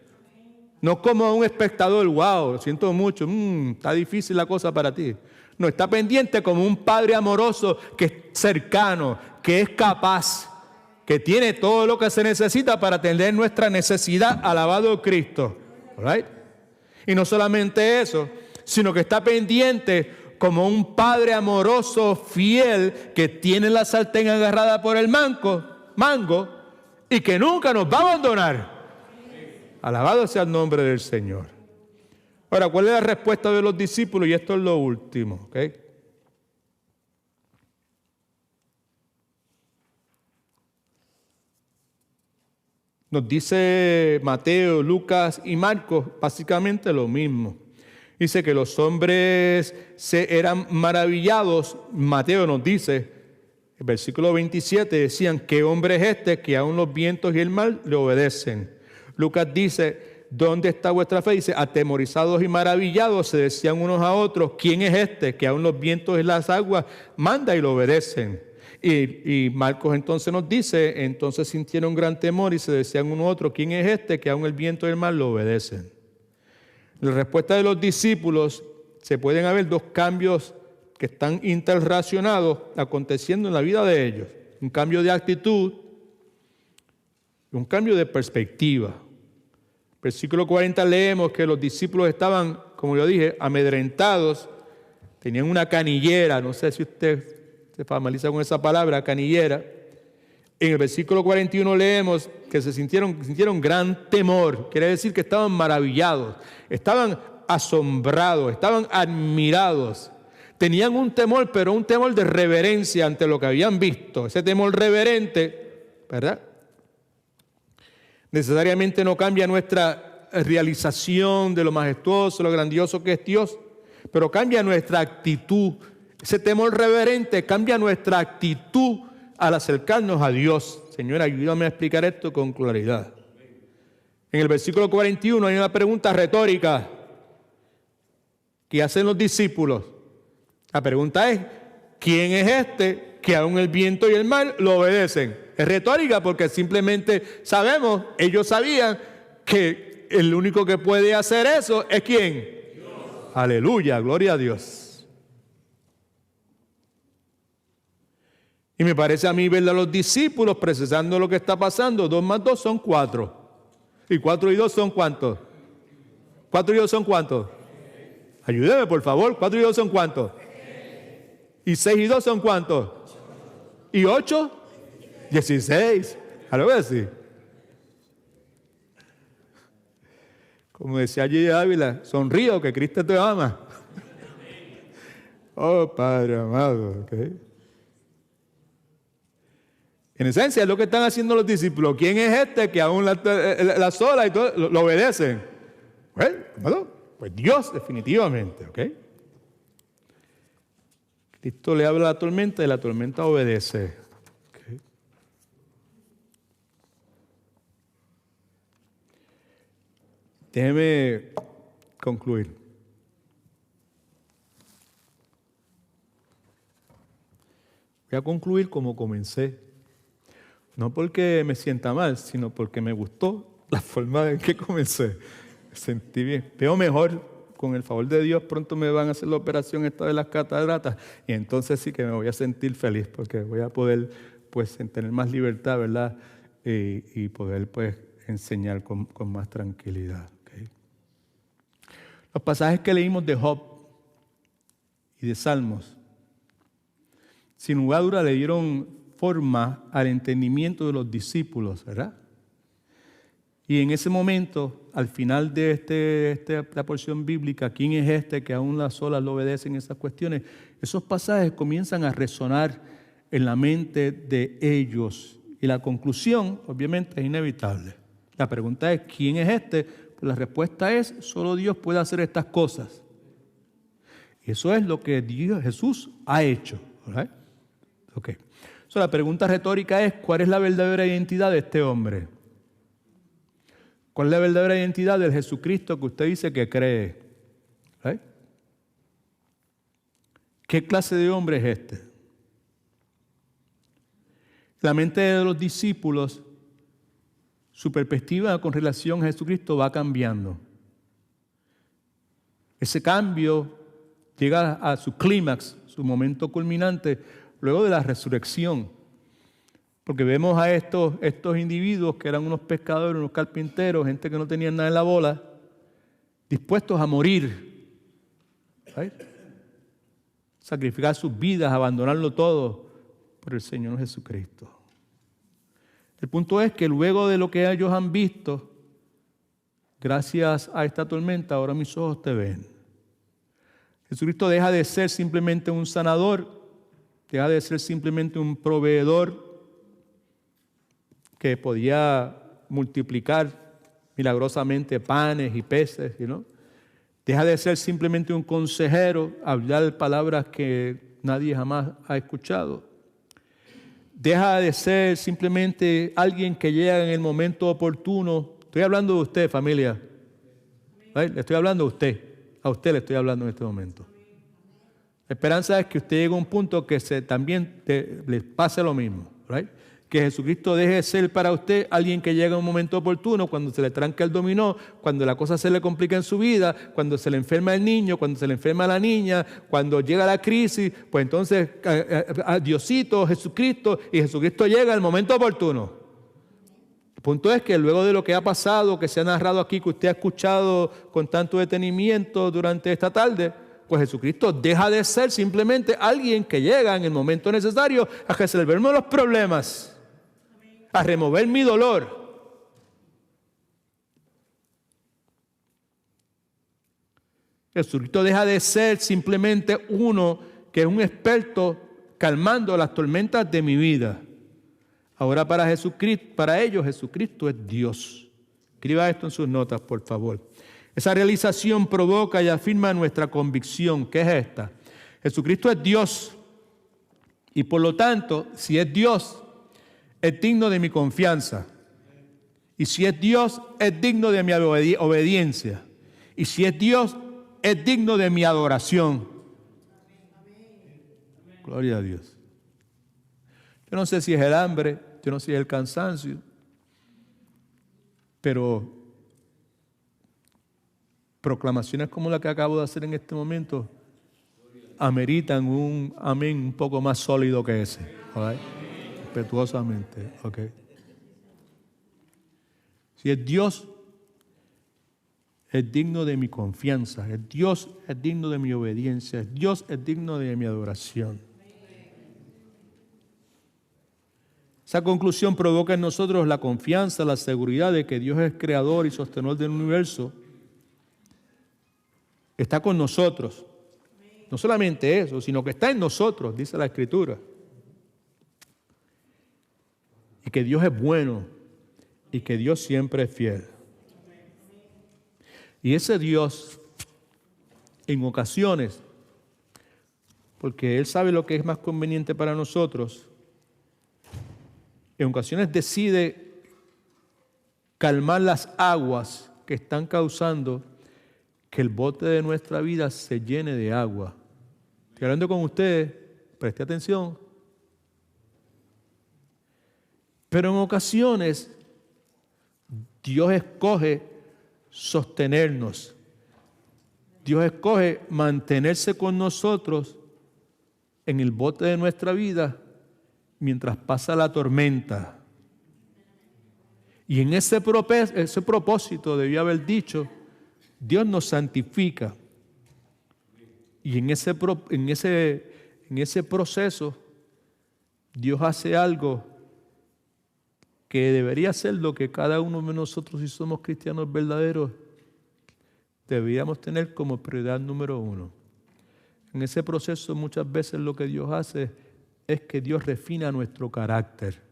No como un espectador, wow, lo siento mucho, está difícil la cosa para ti. No, está pendiente como un padre amoroso que es cercano, que es capaz, que tiene todo lo que se necesita para atender nuestra necesidad. Alabado Cristo. Right? Y no solamente eso, sino que está pendiente como un padre amoroso, fiel, que tiene la sartén agarrada por el mango y que nunca nos va a abandonar. Alabado sea el nombre del Señor. Ahora, ¿cuál es la respuesta de los discípulos? Y esto es lo último, ¿ok? Nos dice Mateo, Lucas y Marcos básicamente lo mismo. Dice que los hombres eran maravillados. Mateo nos dice, el versículo 27, decían, ¿qué hombre es este que aún los vientos y el mar le obedecen? Lucas dice, ¿dónde está vuestra fe? Dice, atemorizados y maravillados se decían unos a otros, ¿quién es este que aún los vientos y las aguas manda y lo obedecen? Y Marcos entonces nos dice, entonces sintieron gran temor y se decían uno a otro, ¿quién es este que aún el viento y el mar lo obedecen? En la respuesta de los discípulos se pueden haber dos cambios que están interrelacionados aconteciendo en la vida de ellos. Un cambio de actitud y un cambio de perspectiva. Versículo 40 leemos que los discípulos estaban, como yo dije, amedrentados. Tenían una canillera, no sé si usted se familiariza con esa palabra, canillera. En el versículo 41 leemos que sintieron gran temor. Quiere decir que estaban maravillados, estaban asombrados, estaban admirados. Tenían un temor, pero un temor de reverencia ante lo que habían visto. Ese temor reverente, ¿verdad? Necesariamente no cambia nuestra realización de lo majestuoso, lo grandioso que es Dios, pero cambia nuestra actitud. Ese temor reverente cambia nuestra actitud al acercarnos a Dios. Señor, ayúdame a explicar esto con claridad. En el versículo 41 hay una pregunta retórica que hacen los discípulos. La pregunta es, ¿quién es este que aún el viento y el mar lo obedecen? Es retórica porque simplemente sabemos, ellos sabían que el único que puede hacer eso es ¿quién? Dios. Aleluya, gloria a Dios. Y me parece a mí ver a los discípulos procesando lo que está pasando. 2 más 2 son 4. ¿Y 4 y 2 son cuántos? 4 y 2 son cuántos. Ayúdeme, por favor. 4 y 2 son cuántos. ¿Y 6 y 2 son cuántos? ¿Y 8? 16. ¿Algo así? Como decía G. Ávila, sonrío que Cristo te ama. Oh, Padre amado, ¿ok? En esencia es lo que están haciendo los discípulos. ¿Quién es este que aún la sola y todo lo obedecen? Bueno, pues Dios definitivamente, ¿ok? Cristo le habla a la tormenta y la tormenta obedece. ¿Okay? Déjeme concluir. Voy a concluir como comencé. No porque me sienta mal, sino porque me gustó la forma en que comencé. Me sentí bien. Veo mejor. Con el favor de Dios, pronto me van a hacer la operación esta de las cataratas. Y entonces sí que me voy a sentir feliz porque voy a poder, pues, tener más libertad, ¿verdad? Y poder, pues, enseñar con más tranquilidad. ¿Okay? Los pasajes que leímos de Job y de Salmos, sin lugar a duda le dieron forma al entendimiento de los discípulos, ¿verdad? Y en ese momento, al final de esta porción bíblica, ¿quién es este que aún las olas lo obedecen esas cuestiones? Esos pasajes comienzan a resonar en la mente de ellos. Y la conclusión, obviamente, es inevitable. La pregunta es, ¿quién es este Pero la respuesta es, solo Dios puede hacer estas cosas. Eso es lo que Jesús ha hecho. ¿Right? Okay. So, la pregunta retórica es, ¿cuál es la verdadera identidad de este hombre? ¿Cuál es la verdadera identidad del Jesucristo que usted dice que cree? ¿Right? ¿Qué clase de hombre es este? La mente de los discípulos, su perspectiva con relación a Jesucristo va cambiando. Ese cambio llega a su clímax, su momento culminante, luego de la resurrección. Porque vemos a estos individuos que eran unos pescadores, unos carpinteros, gente que no tenía nada en la bola, dispuestos a morir, ¿right? Sacrificar sus vidas, abandonarlo todo por el Señor Jesucristo. El punto es que luego de lo que ellos han visto, gracias a esta tormenta, ahora mis ojos te ven. Jesucristo deja de ser simplemente un sanador, deja de ser simplemente un proveedor que podía multiplicar milagrosamente panes y peces, ¿no? Deja de ser simplemente un consejero, hablar palabras que nadie jamás ha escuchado. Deja de ser simplemente alguien que llega en el momento oportuno. Estoy hablando de usted, familia. ¿Right? Le estoy hablando a usted. A usted le estoy hablando en este momento. La esperanza es que usted llegue a un punto que también le pase lo mismo. ¿Right? Que Jesucristo deje de ser para usted alguien que llega en un momento oportuno, cuando se le tranca el dominó, cuando la cosa se le complica en su vida, cuando se le enferma el niño, cuando se le enferma la niña, cuando llega la crisis, pues entonces a Diosito, Jesucristo, y Jesucristo llega al momento oportuno. El punto es que luego de lo que ha pasado, que se ha narrado aquí, que usted ha escuchado con tanto detenimiento durante esta tarde, pues Jesucristo deja de ser simplemente alguien que llega en el momento necesario a resolverme los problemas, a remover mi dolor. Jesucristo deja de ser simplemente uno que es un experto calmando las tormentas de mi vida. Ahora para ellos Jesucristo es Dios. Escriba esto en sus notas, por favor. Esa realización provoca y afirma nuestra convicción. ¿Qué es esta? Jesucristo es Dios. Y por lo tanto, si es Dios, es digno de mi confianza. Y si es Dios, es digno de mi obediencia. Y si es Dios, es digno de mi adoración. Gloria a Dios. Yo no sé si es el hambre, yo no sé si es el cansancio, pero proclamaciones como la que acabo de hacer en este momento ameritan un amén un poco más sólido que ese. ¿Okay? Respetuosamente. Okay. Si es Dios, es digno de mi confianza. Es Dios, es digno de mi obediencia. Es Dios, es digno de mi adoración. Esa conclusión provoca en nosotros la confianza, la seguridad de que Dios es creador y sostenedor del universo. Está con nosotros. No solamente eso, sino que está en nosotros, dice la Escritura. Y que Dios es bueno y que Dios siempre es fiel. Y ese Dios, en ocasiones, porque Él sabe lo que es más conveniente para nosotros, en ocasiones decide calmar las aguas que están causando que el bote de nuestra vida se llene de agua. Estoy hablando con ustedes, preste atención. Pero en ocasiones Dios escoge sostenernos. Dios escoge mantenerse con nosotros en el bote de nuestra vida mientras pasa la tormenta. Y en ese propósito debió haber dicho, Dios nos santifica. Y en ese proceso, Dios hace algo que debería ser lo que cada uno de nosotros, si somos cristianos verdaderos, deberíamos tener como prioridad número uno. En ese proceso muchas veces lo que Dios hace es que Dios refina nuestro carácter.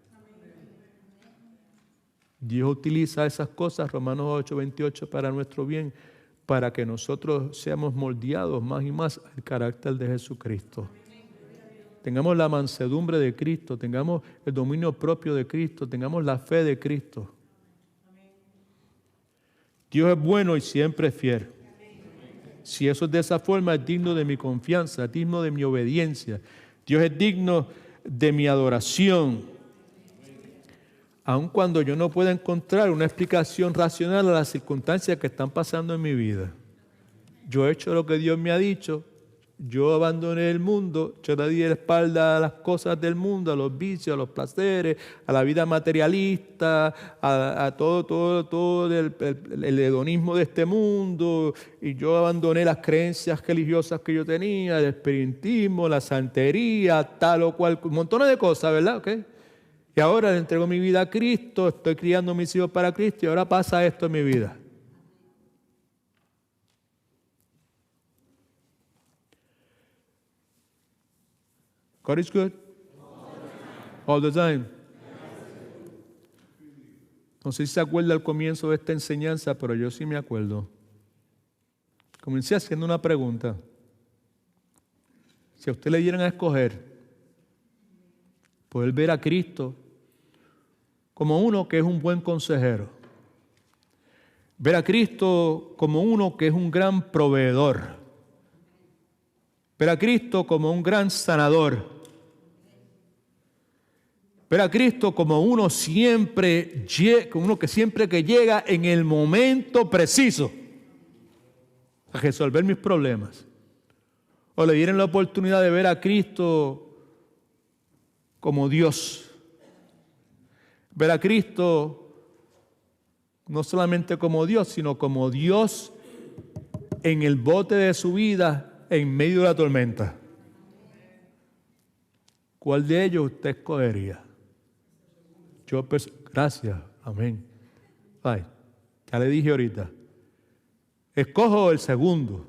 Dios utiliza esas cosas, Romanos 8:28, para nuestro bien, para que nosotros seamos moldeados más y más al carácter de Jesucristo. Tengamos la mansedumbre de Cristo, tengamos el dominio propio de Cristo, tengamos la fe de Cristo. Dios es bueno y siempre es fiel. Si eso es de esa forma, es digno de mi confianza, es digno de mi obediencia. Dios es digno de mi adoración. Aun cuando yo no pueda encontrar una explicación racional a las circunstancias que están pasando en mi vida. Yo he hecho lo que Dios me ha dicho. Yo abandoné el mundo, yo le di la espalda a las cosas del mundo, a los vicios, a los placeres, a la vida materialista, a todo el hedonismo de este mundo, y yo abandoné las creencias religiosas que yo tenía, el espiritismo, la santería, tal o cual, un montón de cosas, ¿verdad? ¿Okay? Y ahora le entrego mi vida a Cristo, estoy criando a mis hijos para Cristo, y ahora pasa esto en mi vida. God is good? All the time. No sé si se acuerda al comienzo de esta enseñanza, pero yo sí me acuerdo. Comencé haciendo una pregunta. Si a usted le dieran a escoger, poder ver a Cristo como uno que es un buen consejero, ver a Cristo como uno que es un gran proveedor, ver a Cristo como un gran sanador, ver a Cristo como uno que siempre llega en el momento preciso a resolver mis problemas. O le dieran la oportunidad de ver a Cristo como Dios. Ver a Cristo no solamente como Dios, sino como Dios en el bote de su vida en medio de la tormenta. ¿Cuál de ellos usted escogería? Gracias, amén. Ay, ya le dije ahorita. Escojo el segundo.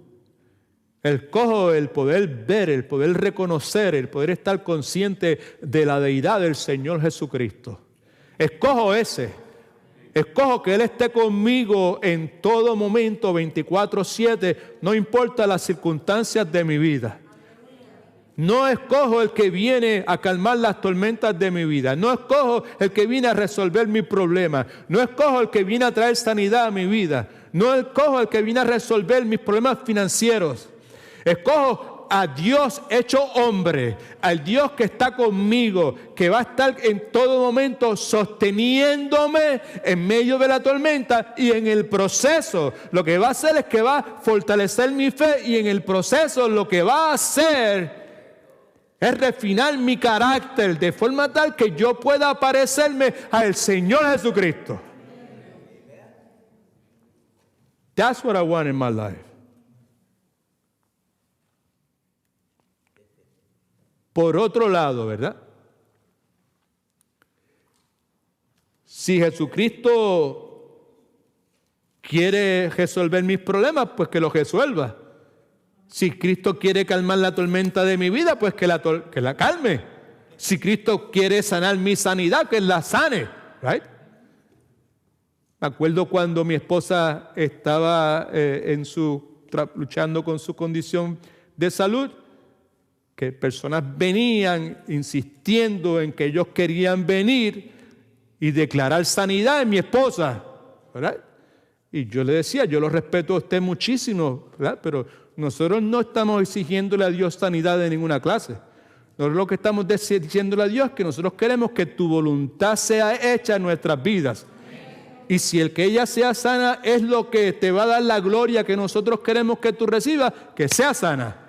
Escojo el poder ver, el poder reconocer, el poder estar consciente de la deidad del Señor Jesucristo. Escojo ese. Escojo que Él esté conmigo en todo momento, 24/7, no importa las circunstancias de mi vida. No escojo el que viene a calmar las tormentas de mi vida. No escojo el que viene a resolver mis problemas. No escojo el que viene a traer sanidad a mi vida. No escojo el que viene a resolver mis problemas financieros. Escojo a Dios hecho hombre, al Dios que está conmigo, que va a estar en todo momento sosteniéndome en medio de la tormenta, y en el proceso lo que va a hacer es que va a fortalecer mi fe, y en el proceso lo que va a hacer es refinar mi carácter de forma tal que yo pueda parecerme al Señor Jesucristo. That's what I want in my life. Por otro lado, ¿verdad? Si Jesucristo quiere resolver mis problemas, pues que los resuelva. Si Cristo quiere calmar la tormenta de mi vida, pues que la calme. Si Cristo quiere sanar mi sanidad, que la sane. Right? Me acuerdo cuando mi esposa estaba luchando con su condición de salud, que personas venían insistiendo en que ellos querían venir y declarar sanidad en mi esposa, ¿verdad? Y yo le decía, yo lo respeto a usted muchísimo, ¿verdad? Pero nosotros no estamos exigiéndole a Dios sanidad de ninguna clase. Nosotros lo que estamos diciéndole a Dios es que nosotros queremos que tu voluntad sea hecha en nuestras vidas. Y si el que ella sea sana es lo que te va a dar la gloria que nosotros queremos que tú recibas, que sea sana.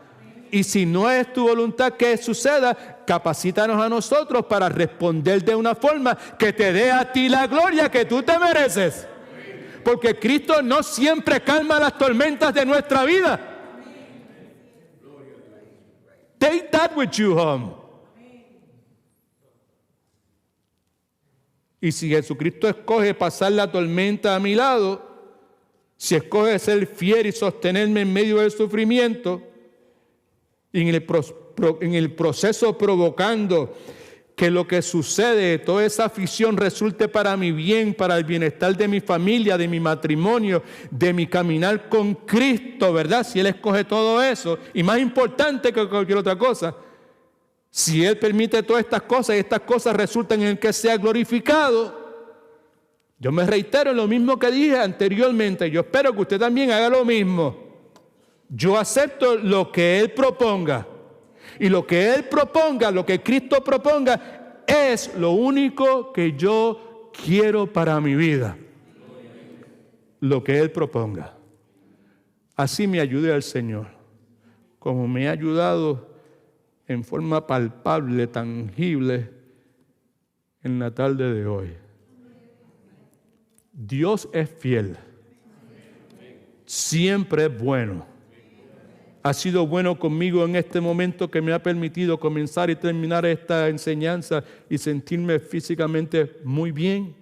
Y si no es tu voluntad que suceda, capacítanos a nosotros para responder de una forma que te dé a ti la gloria que tú te mereces. Porque Cristo no siempre calma las tormentas de nuestra vida. Take that with you home. Y si Jesucristo escoge pasar la tormenta a mi lado, si escoge ser fiel y sostenerme en medio del sufrimiento, y en el proceso provocando que lo que sucede, toda esa aflicción resulte para mi bien, para el bienestar de mi familia, de mi matrimonio, de mi caminar con Cristo, ¿verdad? Si Él escoge todo eso, y más importante que cualquier otra cosa, si Él permite todas estas cosas y estas cosas resultan en que sea glorificado, yo me reitero en lo mismo que dije anteriormente, yo espero que usted también haga lo mismo. Yo acepto lo que Él proponga. Y lo que Él proponga, lo que Cristo proponga, es lo único que yo quiero para mi vida. Lo que Él proponga. Así me ayude al Señor, como me ha ayudado en forma palpable, tangible, en la tarde de hoy. Dios es fiel. Siempre es bueno. Ha sido bueno conmigo en este momento que me ha permitido comenzar y terminar esta enseñanza y sentirme físicamente muy bien.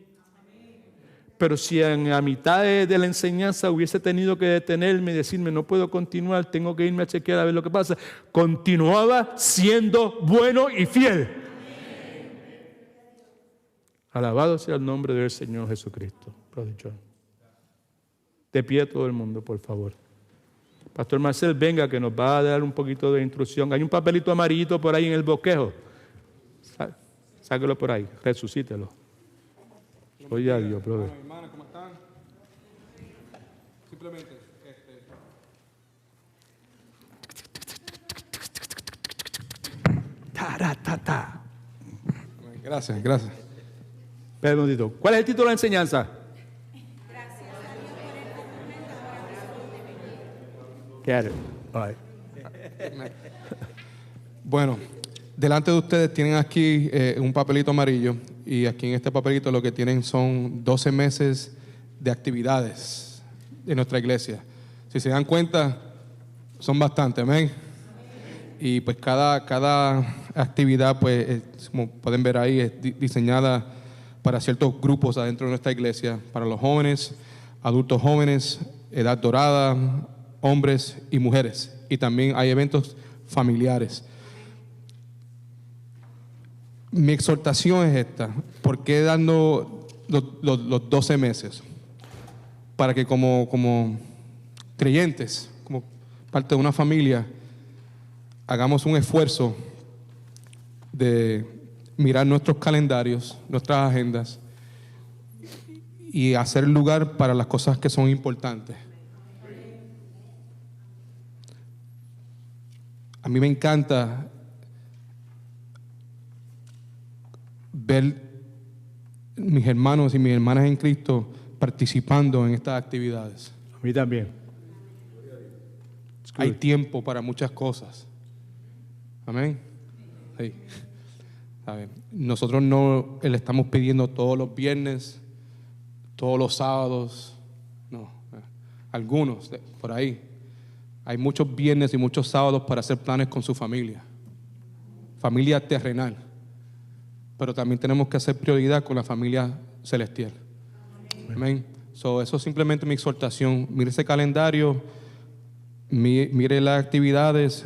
Pero si en la mitad de la enseñanza hubiese tenido que detenerme y decirme no puedo continuar, tengo que irme a chequear a ver lo que pasa, continuaba siendo bueno y fiel. Alabado sea el nombre del Señor Jesucristo. De pie todo el mundo, por favor. Pastor Marcel, venga, que nos va a dar un poquito de instrucción. Hay un papelito amarillito por ahí en el bosquejo. Sáquelo por ahí, resucítelo. Oye a Dios, brother. Hermanas, ¿cómo están? Simplemente, Taratata. Gracias, gracias. Espera un momentito. ¿Cuál es el título de la enseñanza? Bueno, delante de ustedes tienen aquí un papelito amarillo y aquí en este papelito lo que tienen son 12 meses de actividades de nuestra iglesia. Si se dan cuenta, son bastantes, amén. Y pues cada actividad, pues, como pueden ver ahí, es diseñada para ciertos grupos adentro de nuestra iglesia, para los jóvenes, adultos jóvenes, edad dorada, hombres y mujeres. Y también hay eventos familiares. Mi exhortación es esta. ¿Por qué dando los 12 meses? Para que como creyentes, como parte de una familia, hagamos un esfuerzo de mirar nuestros calendarios, nuestras agendas y hacer lugar para las cosas que son importantes. A mí me encanta ver mis hermanos y mis hermanas en Cristo participando en estas actividades. A mí también. Hay tiempo para muchas cosas. Amén. Sí. Nosotros no le estamos pidiendo todos los viernes, todos los sábados, no. Algunos por ahí. Hay muchos viernes y muchos sábados para hacer planes con su familia terrenal. Pero también tenemos que hacer prioridad con la familia celestial. Amén. Eso es simplemente mi exhortación. Mire ese calendario, mire las actividades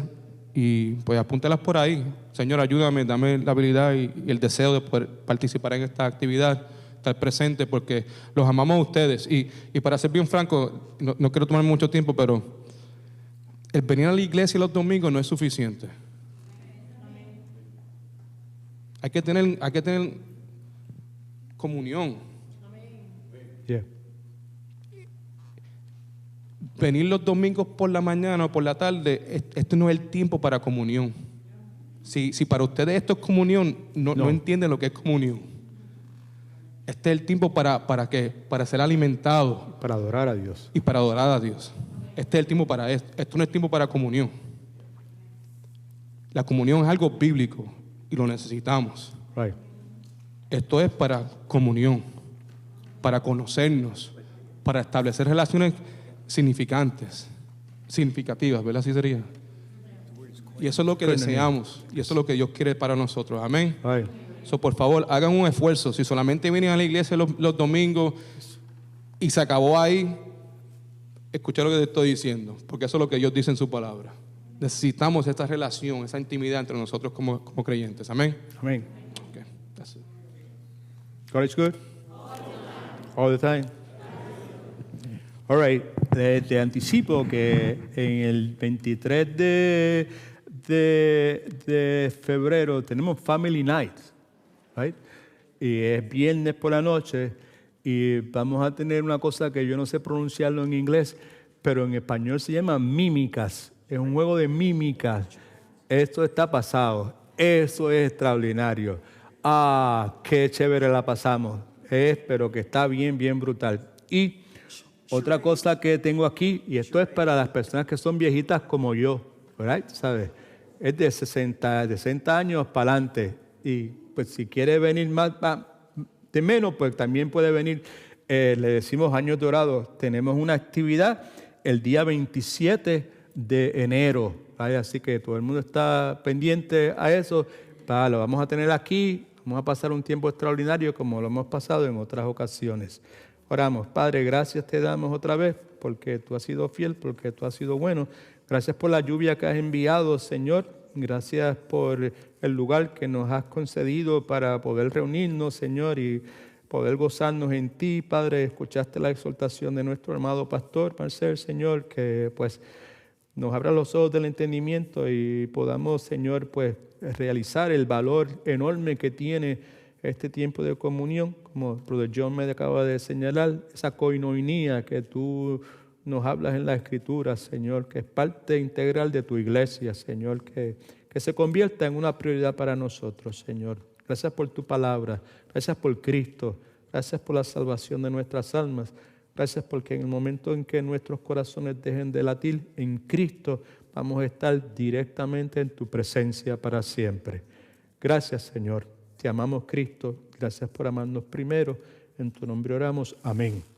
y pues apúntelas por ahí. Señor, ayúdame, dame la habilidad y el deseo de poder participar en esta actividad, estar presente, porque los amamos a ustedes. Y para ser bien franco, no quiero tomar mucho tiempo, pero el venir a la iglesia los domingos no es suficiente. Hay que tener comunión. Yeah. Venir los domingos por la mañana o por la tarde, esto no es el tiempo para comunión. Si para ustedes esto es comunión, no entienden lo que es comunión. Este es el tiempo para ser alimentado. Para adorar a Dios. Y para adorar a Dios. Este es el tiempo para esto. Esto no es tiempo para comunión. La comunión es algo bíblico y lo necesitamos. Right. Esto es para comunión, para conocernos, para establecer relaciones significativas, ¿verdad? Así sería. Y eso es lo que deseamos y eso es lo que Dios quiere para nosotros. Amén. Right. Por favor, hagan un esfuerzo. Si solamente vienen a la iglesia los domingos y se acabó ahí, escucha lo que te estoy diciendo, porque eso es lo que Dios dice en su palabra. Necesitamos esta relación, esa intimidad entre nosotros como creyentes. Amén. Amén. Okay. That's it. God is good? All the time. All right. Te anticipo que en el 23 de febrero tenemos Family Night, right? Y es viernes por la noche y vamos a tener una cosa que yo no sé pronunciarlo en inglés, pero en español se llama mímicas. Es un juego de mímicas. Esto está pasado. Eso es extraordinario. Qué chévere la pasamos. Pero que está bien, bien brutal. Y otra cosa que tengo aquí, y esto es para las personas que son viejitas como yo, ¿verdad? ¿Sabes? Es de 60 años para adelante. Y pues si quiere venir más de menos, pues también puede venir. Le decimos Años Dorados. Tenemos una actividad el día 27 de enero. ¿Vale? Así que todo el mundo está pendiente a eso. Lo vamos a tener aquí. Vamos a pasar un tiempo extraordinario como lo hemos pasado en otras ocasiones. Oramos. Padre, gracias te damos otra vez porque tú has sido fiel, porque tú has sido bueno. Gracias por la lluvia que has enviado, Señor. Gracias por el lugar que nos has concedido para poder reunirnos, Señor, y poder gozarnos en ti, Padre. Escuchaste la exhortación de nuestro amado pastor Marcel, Señor, que pues nos abra los ojos del entendimiento y podamos, Señor, pues realizar el valor enorme que tiene este tiempo de comunión, como el Brother John me acaba de señalar, esa koinonia que tú nos hablas en la Escritura, Señor, que es parte integral de tu iglesia, Señor, que se convierta en una prioridad para nosotros, Señor. Gracias por tu palabra, gracias por Cristo, gracias por la salvación de nuestras almas. Gracias porque en el momento en que nuestros corazones dejen de latir, en Cristo vamos a estar directamente en tu presencia para siempre. Gracias, Señor. Te amamos, Cristo. Gracias por amarnos primero. En tu nombre oramos. Amén.